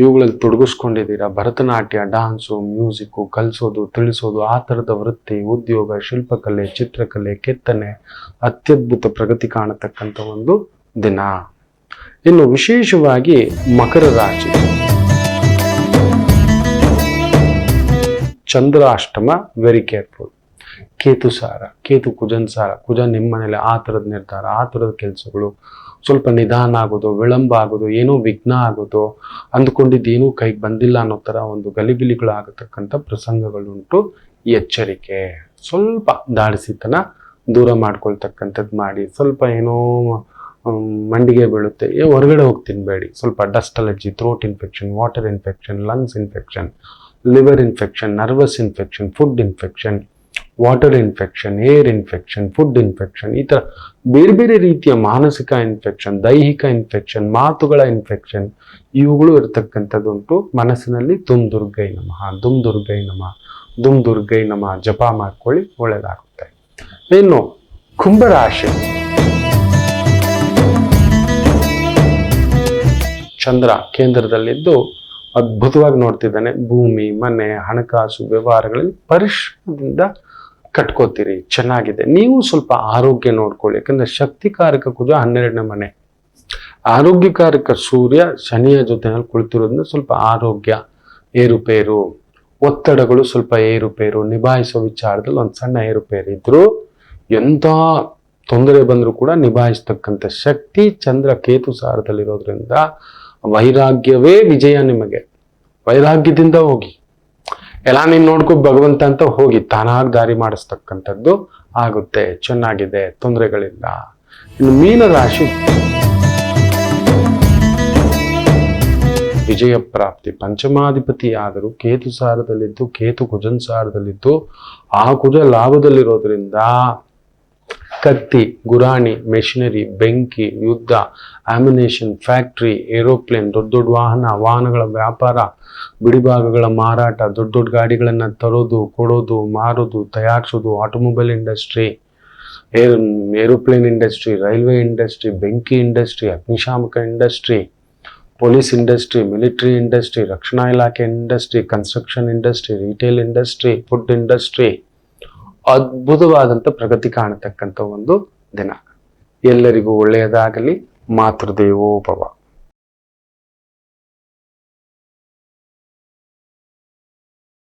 ಇವುಗಳಲ್ಲಿ ತೊಡಗಿಸ್ಕೊಂಡಿದ್ದೀರಾ. ಭರತನಾಟ್ಯ, ಡಾನ್ಸು, ಮ್ಯೂಸಿಕ್ಕು, ಕಲಿಸೋದು, ತಿಳಿಸೋದು, ಆ ಥರದ ವೃತ್ತಿ, ಉದ್ಯೋಗ, ಶಿಲ್ಪಕಲೆ, ಚಿತ್ರಕಲೆ, ಕೆತ್ತನೆ ಅತ್ಯದ್ಭುತ ಪ್ರಗತಿ ಕಾಣತಕ್ಕಂಥ ಒಂದು ದಿನ. ಇನ್ನು ವಿಶೇಷವಾಗಿ ಮಕರ ರಾಶಿ, ಚಂದ್ರಾಷ್ಟಮ, ವೆರಿ ಕೇರ್ಫುಲ್. ಕೇತು ಸಾರ, ಕೇತು ಕುಜನ್ ಸಾರ, ಕುಜ ನಿಮ್ಮ ಮನೇಲಿ ಆ ಥರದ ನಿರ್ಧಾರ, ಆ ಥರದ ಕೆಲಸಗಳು ಸ್ವಲ್ಪ ನಿಧಾನ ಆಗೋದು, ವಿಳಂಬ ಆಗೋದು, ಏನೋ ವಿಘ್ನ ಆಗೋದು, ಅಂದ್ಕೊಂಡಿದ್ದೇನೂ ಕೈಗೆ ಬಂದಿಲ್ಲ ಅನ್ನೋ ಥರ ಒಂದು ಗಲಿಬಿಲಿಗಳಾಗತಕ್ಕಂಥ ಪ್ರಸಂಗಗಳುಂಟು. ಎಚ್ಚರಿಕೆ, ಸ್ವಲ್ಪ ದಾಡಿಸಿತನ ದೂರ ಮಾಡ್ಕೊಳ್ತಕ್ಕಂಥದ್ದು ಮಾಡಿ. ಸ್ವಲ್ಪ ಏನೋ ಮಂಡಿಗೆ ಬೀಳುತ್ತೆ, ಹೊರಗಡೆ ಹೋಗಿ ತಿನ್ಬೇಡಿ. ಸ್ವಲ್ಪ dust allergy, throat infection, water infection, lungs infection, liver infection, nervous infection, food infection, water infection, air infection, food infection, ಈ ಥರ ಬೇರೆ ಬೇರೆ ರೀತಿಯ ಮಾನಸಿಕ ಇನ್ಫೆಕ್ಷನ್, ದೈಹಿಕ ಇನ್ಫೆಕ್ಷನ್, ಮಾತುಗಳ ಇನ್ಫೆಕ್ಷನ್ ಇವುಗಳು ಇರತಕ್ಕಂಥದ್ದುಂಟು. ಮನಸ್ಸಿನಲ್ಲಿ ದುಮ್ ದುರ್ಗೈ ನಮಃ, ದುಮ್ ದುರ್ಗೈ ನಮಃ, ದುಮ್ ದುರ್ಗೈ ನಮಃ ಜಪ ಮಾಡ್ಕೊಳ್ಳಿ, ಒಳ್ಳೆಯದಾಗುತ್ತೆ. ಇನ್ನು ಕುಂಭರಾಶಿ, ಚಂದ್ರ ಕೇಂದ್ರದಲ್ಲಿದ್ದು ಅದ್ಭುತವಾಗಿ ನೋಡ್ತಿದ್ದಾನೆ. ಭೂಮಿ, ಮನೆ, ಹಣಕಾಸು ವ್ಯವಹಾರಗಳಲ್ಲಿ ಪರಿಶ್ರಮದಿಂದ ಕಟ್ಕೋತೀರಿ, ಚೆನ್ನಾಗಿದೆ. ನೀವು ಸ್ವಲ್ಪ ಆರೋಗ್ಯ ನೋಡ್ಕೊಳ್ಳಿ, ಯಾಕಂದ್ರೆ ಶಕ್ತಿಕಾರಕ ಕುಜ 12ನೇ ಮನೆ, ಆರೋಗ್ಯಕಾರಕ ಸೂರ್ಯ ಶನಿಯ ಜೊತೆನಲ್ಲಿ ಕುಳಿತಿರೋದ್ರಿಂದ ಸ್ವಲ್ಪ ಆರೋಗ್ಯ ಏರುಪೇರು, ಒತ್ತಡಗಳು ಸ್ವಲ್ಪ ಏರುಪೇರು, ನಿಭಾಯಿಸೋ ವಿಚಾರದಲ್ಲಿ ಒಂದು ಸಣ್ಣ ಏರುಪೇರು ಇದ್ರು ಎಂಥ ತೊಂದರೆ ಬಂದರೂ ಕೂಡ ನಿಭಾಯಿಸ್ತಕ್ಕಂಥ ಶಕ್ತಿ ಚಂದ್ರ ಕೇತು ಸಾರದಲ್ಲಿರೋದ್ರಿಂದ ವೈರಾಗ್ಯವೇ ವಿಜಯ. ನಿಮಗೆ ವೈರಾಗ್ಯದಿಂದ ಹೋಗಿ, ಎಲ್ಲ ನೀನು ನೋಡ್ಕೊ ಭಗವಂತ ಅಂತ ಹೋಗಿ, ತಾನಾಗಿ ದಾರಿ ಮಾಡಿಸ್ತಕ್ಕಂಥದ್ದು ಆಗುತ್ತೆ. ಚೆನ್ನಾಗಿದೆ, ತೊಂದರೆಗಳಿಲ್ಲ. ಇನ್ನು ಮೀನ ರಾಶಿ, ವಿಜಯ ಪ್ರಾಪ್ತಿ, ಪಂಚಮಾಧಿಪತಿ ಆದರೂ ಕೇತು ಸಾರದಲ್ಲಿದ್ದು, ಕೇತು ಕುಜನ್ ಸಾರದಲ್ಲಿದ್ದು, ಆ ಕುಜ ಲಾಭದಲ್ಲಿರೋದ್ರಿಂದ ಕತ್ತಿ, ಗುರಾಣಿ, ಮೆಷಿನರಿ, ಬೆಂಕಿ, ಯುದ್ಧ, ಆಮಿನೇಷನ್, ಫ್ಯಾಕ್ಟ್ರಿ, ಏರೋಪ್ಲೇನ್, ದೊಡ್ಡ ದೊಡ್ಡ ವಾಹನಗಳ ವ್ಯಾಪಾರ, ಬಿಡಿಭಾಗಗಳ ಮಾರಾಟ, ದೊಡ್ಡ ದೊಡ್ಡ ಗಾಡಿಗಳನ್ನು ತರೋದು, ಕೊಡೋದು, ಮಾರೋದು, ತಯಾರಿಸೋದು, automobile industry, aeroplane industry, railway industry, ಬೆಂಕಿ ಇಂಡಸ್ಟ್ರಿ, ಅಗ್ನಿಶಾಮಕ industry, police industry, military industry, ರಕ್ಷಣಾ ಇಲಾಖೆ industry, construction industry, retail industry, food industry ಅದ್ಭುತವಾದಂಥ ಪ್ರಗತಿ ಕಾಣತಕ್ಕಂಥ ಒಂದು ದಿನ. ಎಲ್ಲರಿಗೂ ಒಳ್ಳೆಯದಾಗಲಿ. ಮಾತೃದೇವೋ ಭವ.